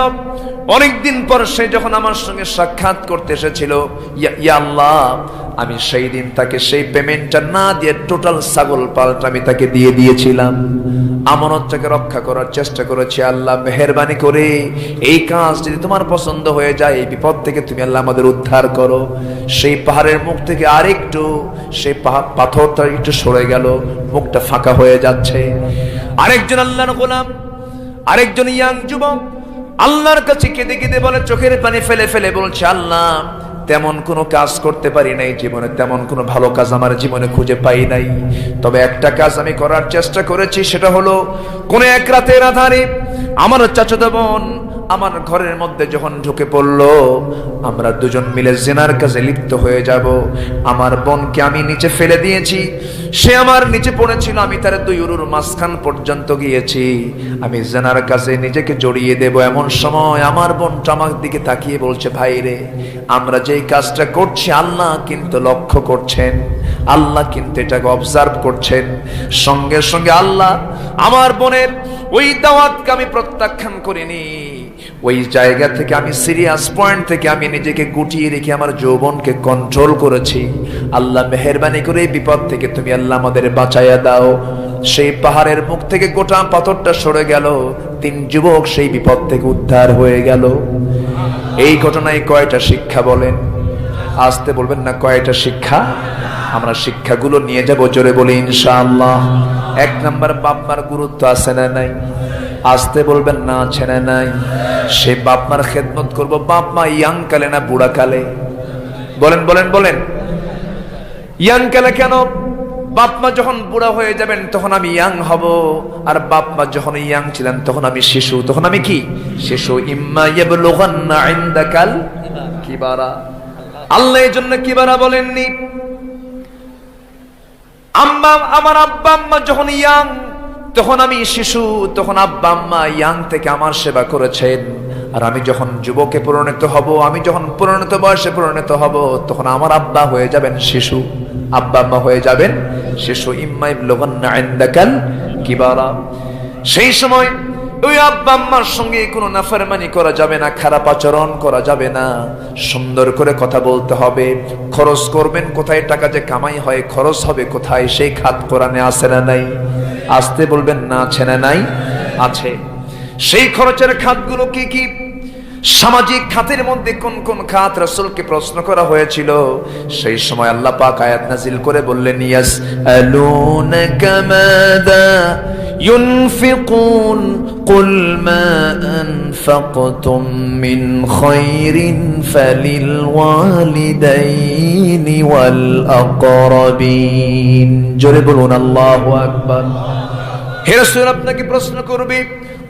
অনেকদিন পর সে যখন আমার সঙ্গে সাক্ষাৎ করতে এসেছিল, ইয়া আল্লাহ, আমি সেই দিন তাকে সেই পেমেন্টটা না দিয়ে টোটাল ছাগল পালটা আমি তাকে দিয়ে দিয়েছিলাম। আমানতটাকে রক্ষা করার চেষ্টা করেছি। আল্লাহ মেহেরবানি করে এই কাজ যদি তোমার পছন্দ হয়ে যায়, এই বিপদ থেকে তুমি আল্লাহ আমাদের উদ্ধার করো। সেই পাহাড়ের মুখ থেকে আরেকটু সেই পাথরটা একটু সরে গেল, মুখটা ফাঁকা হয়ে যাচ্ছে। আরেকজন আল্লাহর গোলাম, আরেকজন ইয়াং যুবক আল্লাহর কাছে কেঁদে কেঁদে বলে, চোখের পানি ফেলে ফেলে বলছে, আল্লাহ তেমন কোনো কাজ করতে পারি নাই জীবনে, তেমন কোনো ভালো কাজ আমার জীবনে খুঁজে পাই নাই। তবে একটা কাজ আমি করার চেষ্টা করেছি, সেটা হলো কোন এক রাতের আধারে আমার চাচাতো বোন আমার ঘরের মধ্যে যখন ঢুকে পড়লো, আমরা দুজন মিলে জিনার কাজে লিপ্ত হয়ে যাব। আমার বোনকে আমি নিচে ফেলে দিয়েছি, সে আমার নিচে পড়েছিল, আমি তার দুই উরুর মাঝখান পর্যন্ত গিয়েছি, আমি জিনার কাজে নিজেকে জড়িয়ে দেব। এমন সময় আমার বোনটা আমার দিকে তাকিয়ে বলছে, ভাই রে, আমরা যেই কাজটা করছি আল্লাহ কিন্তু লক্ষ্য করছেন, আল্লাহ কিন্তু এটাকে অবজার্ভ করছেন। সঙ্গে সঙ্গে আল্লাহ আমার বোনের ওই দাওয়াতকে আমি প্রত্যাখ্যান করিনি, ওই জায়গা থেকে আমি সিরিয়াস পয়েন্ট থেকে আমি নিজেকে গুটিয়ে রেখে আমার যৌবনকে কন্ট্রোল করেছি। আল্লাহ মেহেরবানি করে এই বিপদ থেকে তুমি আল্লাহ আমাদের বাঁচাইয়া দাও। সেই পাহাড়ের মুখ থেকে গোটা পাথরটা সরে গেল, 3 যুবক সেই বিপদ থেকে উদ্ধার হয়ে গেল। এই ঘটনায় কয়টা শিক্ষা বলেন? আসতে বলবেন না, কয়টা শিক্ষা? আমরা শিক্ষাগুলো নিয়ে যাব, জোরে বলি ইনশাআল্লাহ। 1 নাম্বার, বাপ মার গুরুত্ব আছে না নাই? আসতে বলবেন না, আছে না নাই? সে বাপ মার খেদমত করবো, বাপ মা ইয়াং কালে না বুড়া কালে? বলেন বলেন বলেন। ইয়াং কালে কেন? বাপ মা যখন বুড়া হয়ে যাবেন তখন আমি ইয়াং হব, আর বাপ মা যখন ইয়াং ছিলেন তখন আমি শিশু। তখন আমি কি? শিশু। ইম্মা ইয়াবলুগান্না ইনদাকাল কিবারা। আল্লাহ এই জন্য কিবারা বলেননি। আমার আব্বা আম্মা যখন ইয়াং তখন আমি শিশু, তখন আব্বা আম্মা ইয়াং থেকে আমার সেবা করেছেন। আর আমি যখন যুবকে পরিণত হব, আমি যখন পরিণত বয়সে পরিণত হব, তখন আমার আব্বা হয়ে যাবেন শিশু, আব্বা আম্মা হয়ে যাবেন শিশু। ইম্মা ইয়াবলুগান্না ইনদাকাল কিবারা। সেই সময় ওই আব্বা আম্মার সঙ্গে কোনো নাফরমানি করা যাবে না, খারাপ আচরণ করা যাবে না, সুন্দর করে কথা বলতে হবে। খরচ করবেন কোথায়, টাকা যে কামাই হয় খরচ হবে কোথায়, সেই খাত কোরআনে আছে না নাই? আসতে বলবেন না, আছে না নাই? আছে। সেই খরচের খাতগুলো কি কি? সামাজিক খাতের মধ্যে কোন কোন খাত রাসূলকে প্রশ্ন করা হয়েছিল। সেই সময় আল্লাহ পাক আয়াত নাজিল করে বললেন, ইয়াসআলুনাকা মাযা ينفقون قل ما أنفقتم من خير فللوالدين والأقربين। জোরে বলুন আল্লাহু আকবার। হে রাসূল, আপনাকে প্রশ্ন করবে,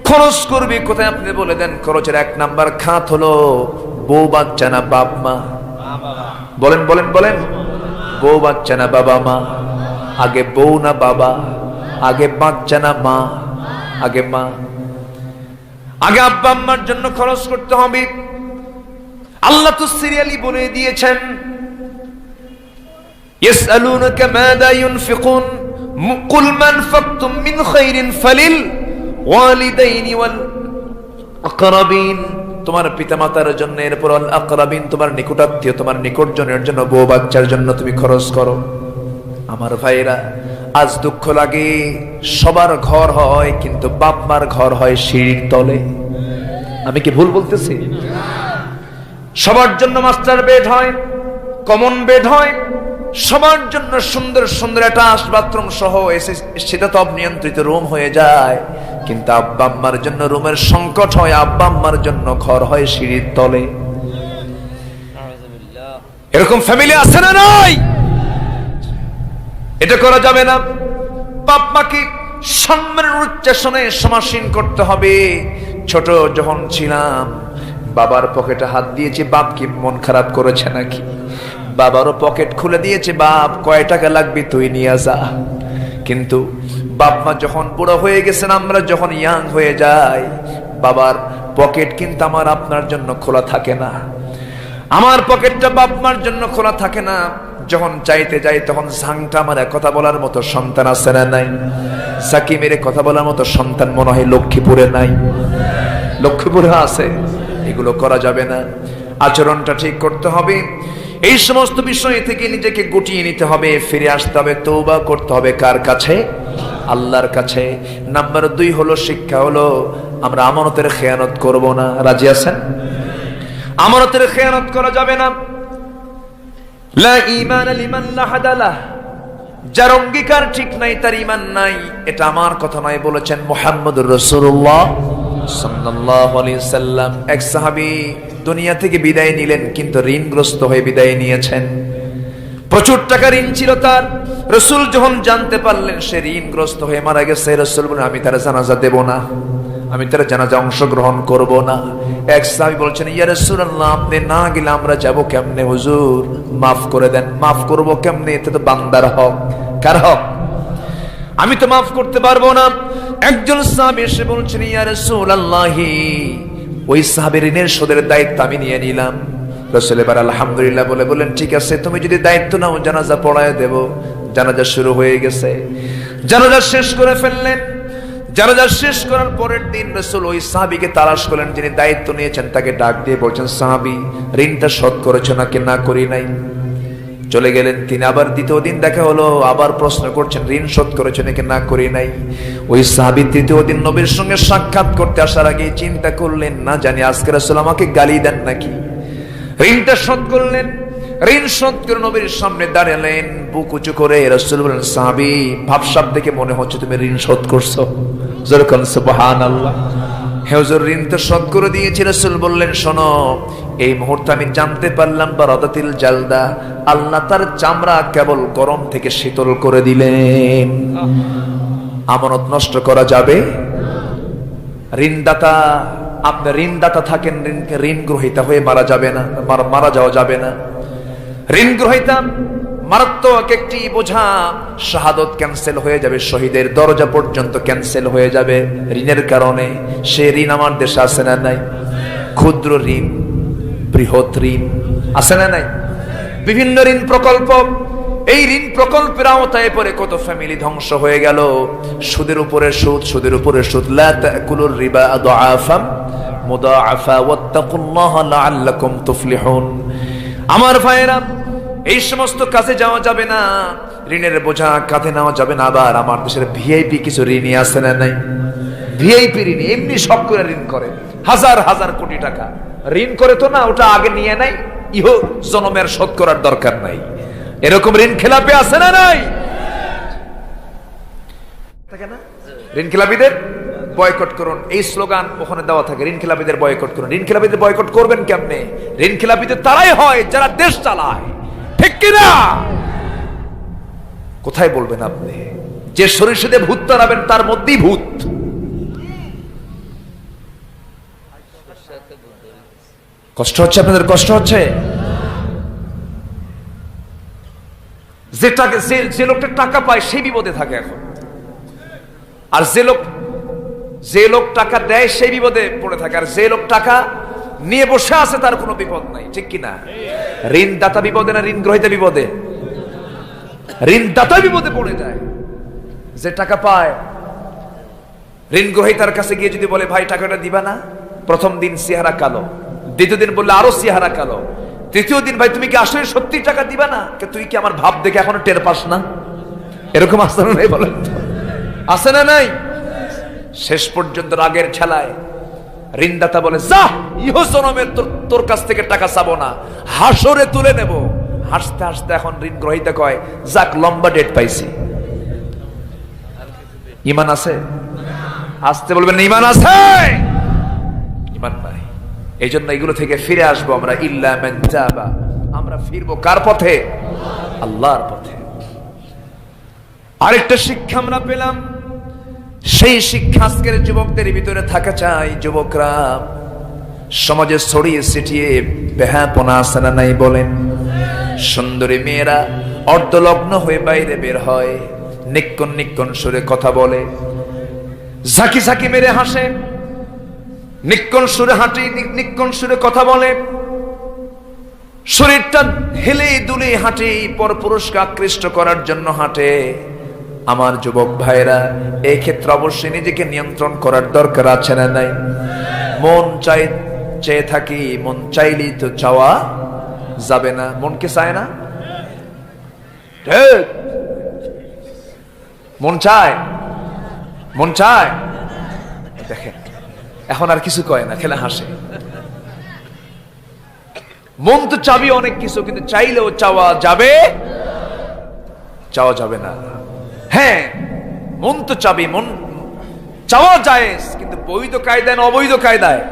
খরচ করবে কোথায়, আপনি বলে দেন খরচের 1 নাম্বার খাত হলো বউ বাচ্চা না বাপ মা? বলেন বলেন বলেন। বউ বাচ্চা না বাবা মা? আগে বউ না বাবা? আগে বাচ্চা না মা? আগে মা। আগে আব্বা আম্মার জন্য খরচ করতে হবে। আল্লাহ তো সিরিয়ালি বলে দিয়েছেন, ইয়াসআলুনাকা মাযা ইউনফিকুন কুল মা আনফাকতুম মিন খাইরিন ফালিল ওয়ালিদাইনি ওয়াল আকরাবিন। তোমার পিতামাতার জন্য, এরপর আল আকরাবিন তোমার নিকটাত্মীয়, তোমার নিকটজনের জন্য, বউ বাচ্চার জন্য তুমি খরচ করো। আমার ভাইরা, আজ দুঃখ লাগে, সবার ঘর হয় কিন্তু বাপ মার ঘর হয় সিঁড়ির তলে। আমি কি ভুল বলতেছি? সবার জন্য মাস্টার বেড হয়, কমন বেড হয়, সবার জন্য সুন্দর সুন্দর অ্যাটাচ বাথরুম সহ সেটা তো নিয়ন্ত্রিত রুম হয়ে যায়, কিন্তু আব্বা আম্মার জন্য রুমের সংকট হয়, আব্বা আম্মার জন্য ঘর হয় সিঁড়ির তলে। এরকম ফ্যামিলি আছে না নাই? এটা করা যাবে না। বাপ মাকে সম্মানের উচ্চাসনে সমাসীন করতে হবে। ছোট যখন ছিলাম বাবার পকেটে হাত দিয়েছি, বাপ কি মন খারাপ করেছে নাকি? বাবারও পকেট খুলে দিয়েছে, বাপ কয় টাকা লাগবে তুই নিয়ে যা। কিন্তু বাপ মা যখন বুড়ো হয়ে গেছেন, আমরা যখন ইয়াং হয়ে যাই, বাবার পকেট কিন্তু আমার আপনার জন্য খোলা থাকে না। আমার পকেটটা বাপ মার জন্য খোলা থাকে না। যখন চাইতে যাই তখন ঝাংটা মারে কথা বলার মতো সন্তান আছে না নাই? সাকি মেরে কথা বলার মতো সন্তান মনে হয় লক্ষ্মীপুরে নাই? লক্ষ্মীপুরে আছে। এগুলো করা যাবে না। আচরণটা ঠিক করতে হবে। এই সমস্ত বিষয় থেকে নিজেকে গুটিয়ে নিতে হবে, ফিরে আসতে হবে, তওবা করতে হবে কার কাছে? আল্লাহর কাছে। নাম্বার 2 হলো শিক্ষা হলো আমরা আমানতের খেয়ানত করব না। রাজি আছেন? আমানতের খেয়ানত করা যাবে না। লা ঈমান লিমান লা হাদালা, যার অঙ্গীকার ঠিক নাই তার ঈমান নাই। এটা আমার কথা নয়, বলেছেন মুহাম্মদুর রাসূলুল্লাহ সাল্লাল্লাহু আলাইহি সাল্লাম। এক সাহাবী দুনিয়া থেকে বিদায় নিলেন, কিন্তু ঋণগ্রস্ত হয়ে বিদায় নিয়েছেন। প্রচুর টাকা ঋণ ছিল তার। রাসূল যখন জানতে পারলেন সে ঋণগ্রস্ত হয়ে মারা গেছে, রাসূল বলেন আমি তার জানাজা দেব না, আমি তার জানাজা অংশগ্রহণ করব না। এক সাহাবী বলছেন ইয়া রাসূলুল্লাহ, আপনি না গেলে আমরা যাব কেমনে হুজুর? মাফ করে দেন। মাফ করব কেমনে? এটা তো বান্দার হক। কার হক? আমি তো মাফ করতে পারবো না। একজন সাহাবী এসে বলছেন ইয়া রাসূলুল্লাহ, ওই সাহাবীর ঋণের শোধের দায়িত্ব আমি নিয়ে নিলাম। রাসূল এবার আলহামদুলিল্লাহ বলে বলেন ঠিক আছে, তুমি যদি দায়িত্ব নাও জানাজা পড়ায় দেব। জানাজা শুরু হয়ে গেছে, জানাজা শেষ করে ফেললেন। জানাজা শেষ করার পরের দিন রাসূল ওই সাহাবীকে তালাশ করলেন যিনি দায়িত্ব নিয়েছেন, তাকে ডাক দিয়ে বলছেন সাহাবী, ঋণটা শোধ করেছো নাকি? না করি নাই। চলে গেলেন তিনি। আবার দ্বিতীয় দিন দেখা হলো, আবার প্রশ্ন করছেন ঋণ শোধ করেছো নাকি? না করি নাই। ওই সাহাবী তৃতীয় দিন নবীর সঙ্গে সাক্ষাৎ করতে আসার আগে চিন্তা করলেন, না জানি আজকে রাসূল আমাকে গালি দেন নাকি। ঋণটা শোধ করলেন। ঋণ শোধ করে নবীর সামনে দাঁড়ালেন বুক উঁচু করে। রাসূল বলেন সাহাবী, ভাবসাব দেখে মনে হচ্ছে তুমি ঋণ শোধ করছো। জোরে বলেন সুবহানাল্লাহ। হে হুজুর, ঋণ তো শোধ করে দিয়েছি। রাসূল বললেন শোনো, এই মুহূর্তে আমি জানতে পারলাম বারাদাতিল জালদা, আল্লাহ তার চামড়া কেবল গরম থেকে শীতল করে দিলেন। আমানত নষ্ট করা যাবে? ঋণদাতা, আপনি ঋণদাতা থাকেন, ঋণ গ্রহীতা হয়ে মারা যাবে না, মারা যাওয়া যাবে না। ঋণ গ্রহীতা মারাত্মক একটি বোঝা, শাহাদত ক্যান্সেল হয়ে যাবে, শহীদের দরজা পর্যন্ত ক্যান্সেল হয়ে যাবে ঋণের কারণে। সে ঋণ আমার দেশে আছে না নাই? ক্ষুদ্র ঋণ, বৃহৎ ঋণ আছে না নাই? বিভিন্ন ঋণ প্রকল্প। এই ঋণ প্রকল্পের আওতায় পড়ে কত ফ্যামিলি ধ্বংস হয়ে গেল। সুদের উপরে সুদ, সুদের উপরে সুদ। লা তাকুলুর রিবা আদআফাম মুদাআফা ওয়াত্তাকুল্লাহা লাআল্লাকুম তুফলিহুন। আমার ভাইয়েরা, এই সমস্ত কাজে যাওয়া যাবে না, ঋণের বোঝা কাঁধে নেওয়া যাবে না। আবার আমার দেশের ভিআইপি কিছু ঋণী আছে না নাই? ভিআইপি ঋণী এমনি সব করে ঋণ করে, হাজার হাজার কোটি টাকা ঋণ করে। তো না, ওটা আগে নিয়ে নাই, ইহ জনমের শোধ করার দরকার নাই। এরকম ঋণ খেলাপি আছে না নাই? থাকে না? ঋণ খেলাপিদের বয়কট করুন, এই স্লোগান ওখানে দেওয়া থাকে, ঋণ খেলাপিদের বয়কট করুন। ঋণ খেলাপিদের বয়কট করবেন কেমনে? ঋণ খেলাপিদের তারাই হয় যারা দেশ চালায়, ঠিক কিনা? কোথায় বলবেন আপনি? যে সরিষাতে ভূত তাড়াবেন তার মধ্যেই ভূত। কষ্ট হচ্ছে আপনাদের? কষ্ট হচ্ছে? যে লোকটা টাকা পায় সেই বিপদে থাকে এখন, আর যে লোক টাকা দেয় সেই বিপদে পড়ে থাকে, আর যে লোক টাকা নিয়ে বসে আছে তার কোনো বিপদ নাই, ঠিক কিনা? ঋণদাতা বিপদে না ঋণ গ্রহীতা বিপদে? ঋণদাতা বিপদে পড়ে যায়। যে টাকা পায়, ঋণ গ্রহীতার কাছে গিয়ে যদি বলে ভাই টাকাটা দিবা না, প্রথম দিন চেহারা কালো, দ্বিতীয় দিন বললে আরো চেহারা কালো, তৃতীয় দিন ভাই তুমি কি আসলে সত্যি টাকা দিবা না? তুই কি আমার ভাব দেখে এখনো টের পাস না? এরকম আসে না নাই? বলেন তো, আসে না নাই? শেষ পর্যন্ত রাগের ঠেলায় ঋণদাতা বলে যা, ইহ জনমের তোর কাছ থেকে টাকা চাবো না, হাসরে তুলে নেব। হাসতে হাসতে এখন ঋণ গ্রহীতা কয় যাক লম্বা ডেট পাইছি। ইমান আছে? আসতে বলবেন ইমান আছে? ইমান নাই। এই জন্য এগুলো থেকে ফিরে আসবো আমরা। ইল্লা মান তাবা, আমরা ফিরবো কার পথে? আল্লাহর পথে। আরেকটা শিক্ষা আমরা পেলাম, সেই শিক্ষা আজকের যুবকদের ভিতরে থাকা চাই। যুবকরা সমাজে ছড়িয়ে ছিটিয়ে বেহাপনা আছে না নাই বলেন? সুন্দরী মেয়েরা অর্ধলগ্ন হয়ে বাইরে বের হয়, নিক্কন নিক্কন সুরে কথা বলে, ঝাঁকি ঝাঁকি মেরে হাসে, নিক্কন সুরে হাঁটি, নিক্কন সুরে কথা বলে, শরীরটা হেলে দুলে হাঁটে, পরপুরুষকে আকৃষ্ট করার জন্য হাঁটে। আমার যুবক ভাইরা, এই ক্ষেত্রে অবশ্যই নিজেকে নিয়ন্ত্রণ করার দরকার আছে না নাই? মন চেয়ে থাকি, মন চাইলেই তো চাওয়া যাবে না। মনকে চায় না, ঠিক? মন চায়? মন চায়? দেখেন এখন আর কিছু কয় না, খেলে হাসে। মন তো চাবি অনেক কিছু, কিন্তু চাইলেও চাওয়া যাবে, চাওয়া যাবে না। হ্যাঁ, মন তো চাবি, মন চাওয়া যায়, কিন্তু বৈধ কায়দায় না অবৈধ কায়দায়?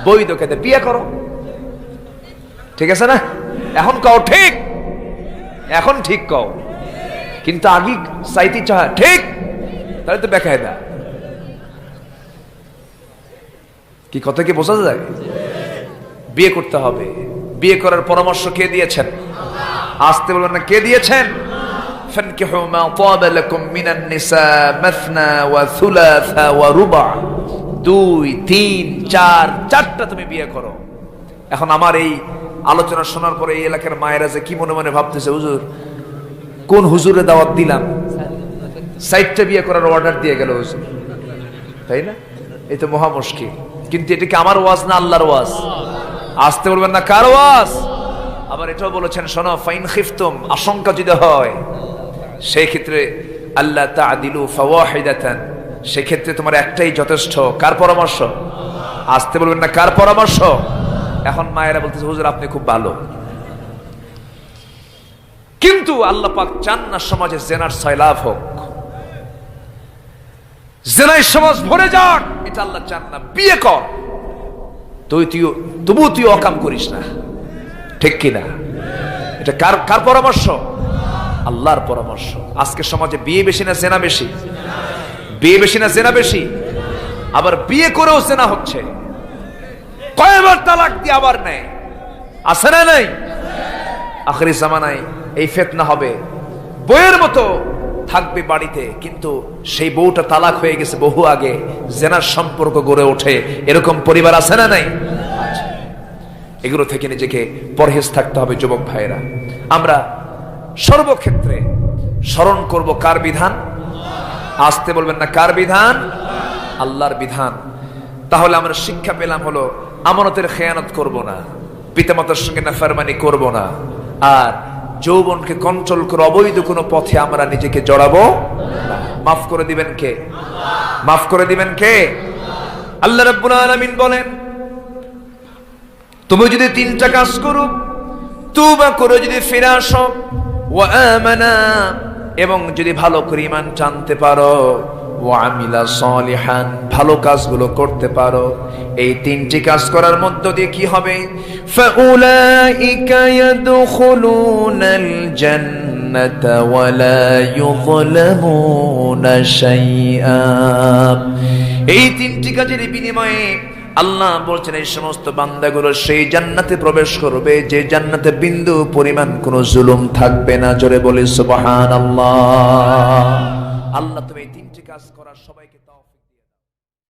বৈধ কায়দায়। বিয়ে করো, ঠিক আছে না? এখন কও ঠিক, এখন ঠিক কও, কিন্তু আগে চাইতে চায় ঠিক, তাহলে তো বেকায়দা। কি কথা কি বোঝা যায়? বিয়ে করতে হবে। বিয়ে করার পরামর্শ কে দিয়েছেন? আসতে বলবেন না, কে দিয়েছেন? ফানকিহু মা তাবা লাকুম মিনান নিসা মাসনা ওয়া সুলাসা ওয়া রুবা। 2, 3, 4, 4টা তুমি বিয়ে করো। এখন আমার এই আলোচনা শোনার পরে এই এলাকার মায়েরা যে কি মনে মনে ভাবতেছে, হুজুর কোন হুজুরে দাওয়াত দিলাম, 4টা বিয়ে করার অর্ডার দিয়ে গেল হুজুর, তাই না? এই তো মহা মুশকিল। কিন্তু এটা কি আমার ওয়াজ না আল্লাহর ওয়াজ? আসতে বলবেন না, কার ওয়াজ? আবার এটাও বলেছেন, শোনো, ফাইন খিফতুম, আশঙ্কা যদি হয়, সেই ক্ষেত্রে আল্লাহ তা'দিলু ফাওয়াহিদাতান, সেই ক্ষেত্রে তোমার একটাই যথেষ্ট। কার পরামর্শ? আসতে বলবেন না, কার পরামর্শ? এখন মায়েরা বলতেছে, হুজুর আপনি খুব ভালো, কিন্তু আল্লাহ পাক চান না সমাজে জেনার সয়লাভ হোক, জেনায় সমাজ ভরে যাক, এটা আল্লাহ চান না। বিয়ে কর, তবু তুই অকাম করিস না, ঠিক কিনা? এটা কার কার পরামর্শ? আল্লাহর পরামর্শ। আজকে সমাজে বিয়ে বেশি না জেনা বেশি? বিয়ে বেশি না জেনা বেশি? আবার বিয়ে করেও জেনা হচ্ছে, কয়বার তালাক দিয়ে আবার নেয়, আছে না নাই? আখিরি জামানায় এই ফিতনা হবে, বইয়ের মতো থাকবে বাড়িতে, কিন্তু সেই বউটা তালাক হয়ে গেছে বহু আগে, জেনার সম্পর্ক গড়ে ওঠে, এরকম পরিবার আছে না নাই? এগুলো থেকে নিজেকে পরহেজ থাকতে হবে যুবক ভাইয়েরা। আমরা সর্বক্ষেত্রে স্মরণ করব কার বিধান? আসতে বলবেন না, কার বিধান? আল্লাহর বিধান। তাহলে আমরা শিক্ষা পেলাম হলো, আমানতের খেয়ানত করব না, পিতামাতার সঙ্গে নাফরমানি করব না, আর যৌবনকে কন্ট্রোল করে অবৈধ কোনো পথে আমরা নিজেকে জড়াবো না। মাফ করে দিবেন কে? মাফ করে দিবেন কে? আল্লাহ রাব্বুল আলামিন বলেন, তুমি যদি 3টা কাজ করো, তওবা করে যদি ফিরে আসো, ওয়া আমানা, এবং যদি ভালো করে ঈমান টানতে পারো, ওয়া আমিলা সলিহান, ভালো কাজগুলো করতে পারো, এই 3টি কাজ করার মধ্য দিয়ে কি হবে? ফাউলাইকা ইয়াদখুলুনাল জান্নাতা ওয়া লা ইউযলামুনা শাইআ। এই 3টি কাজের বিনিময়ে আল্লাহ বলছেন, এই সমস্ত বান্দাগুলো সেই জান্নাতে প্রবেশ করবে যে জান্নাতে বিন্দু পরিমাণ কোনো জুলুম থাকবে না। জোরে বলি সুবহানাল্লাহ। আল্লাহ তুমি এই 3টি কাজ করার সবাইকে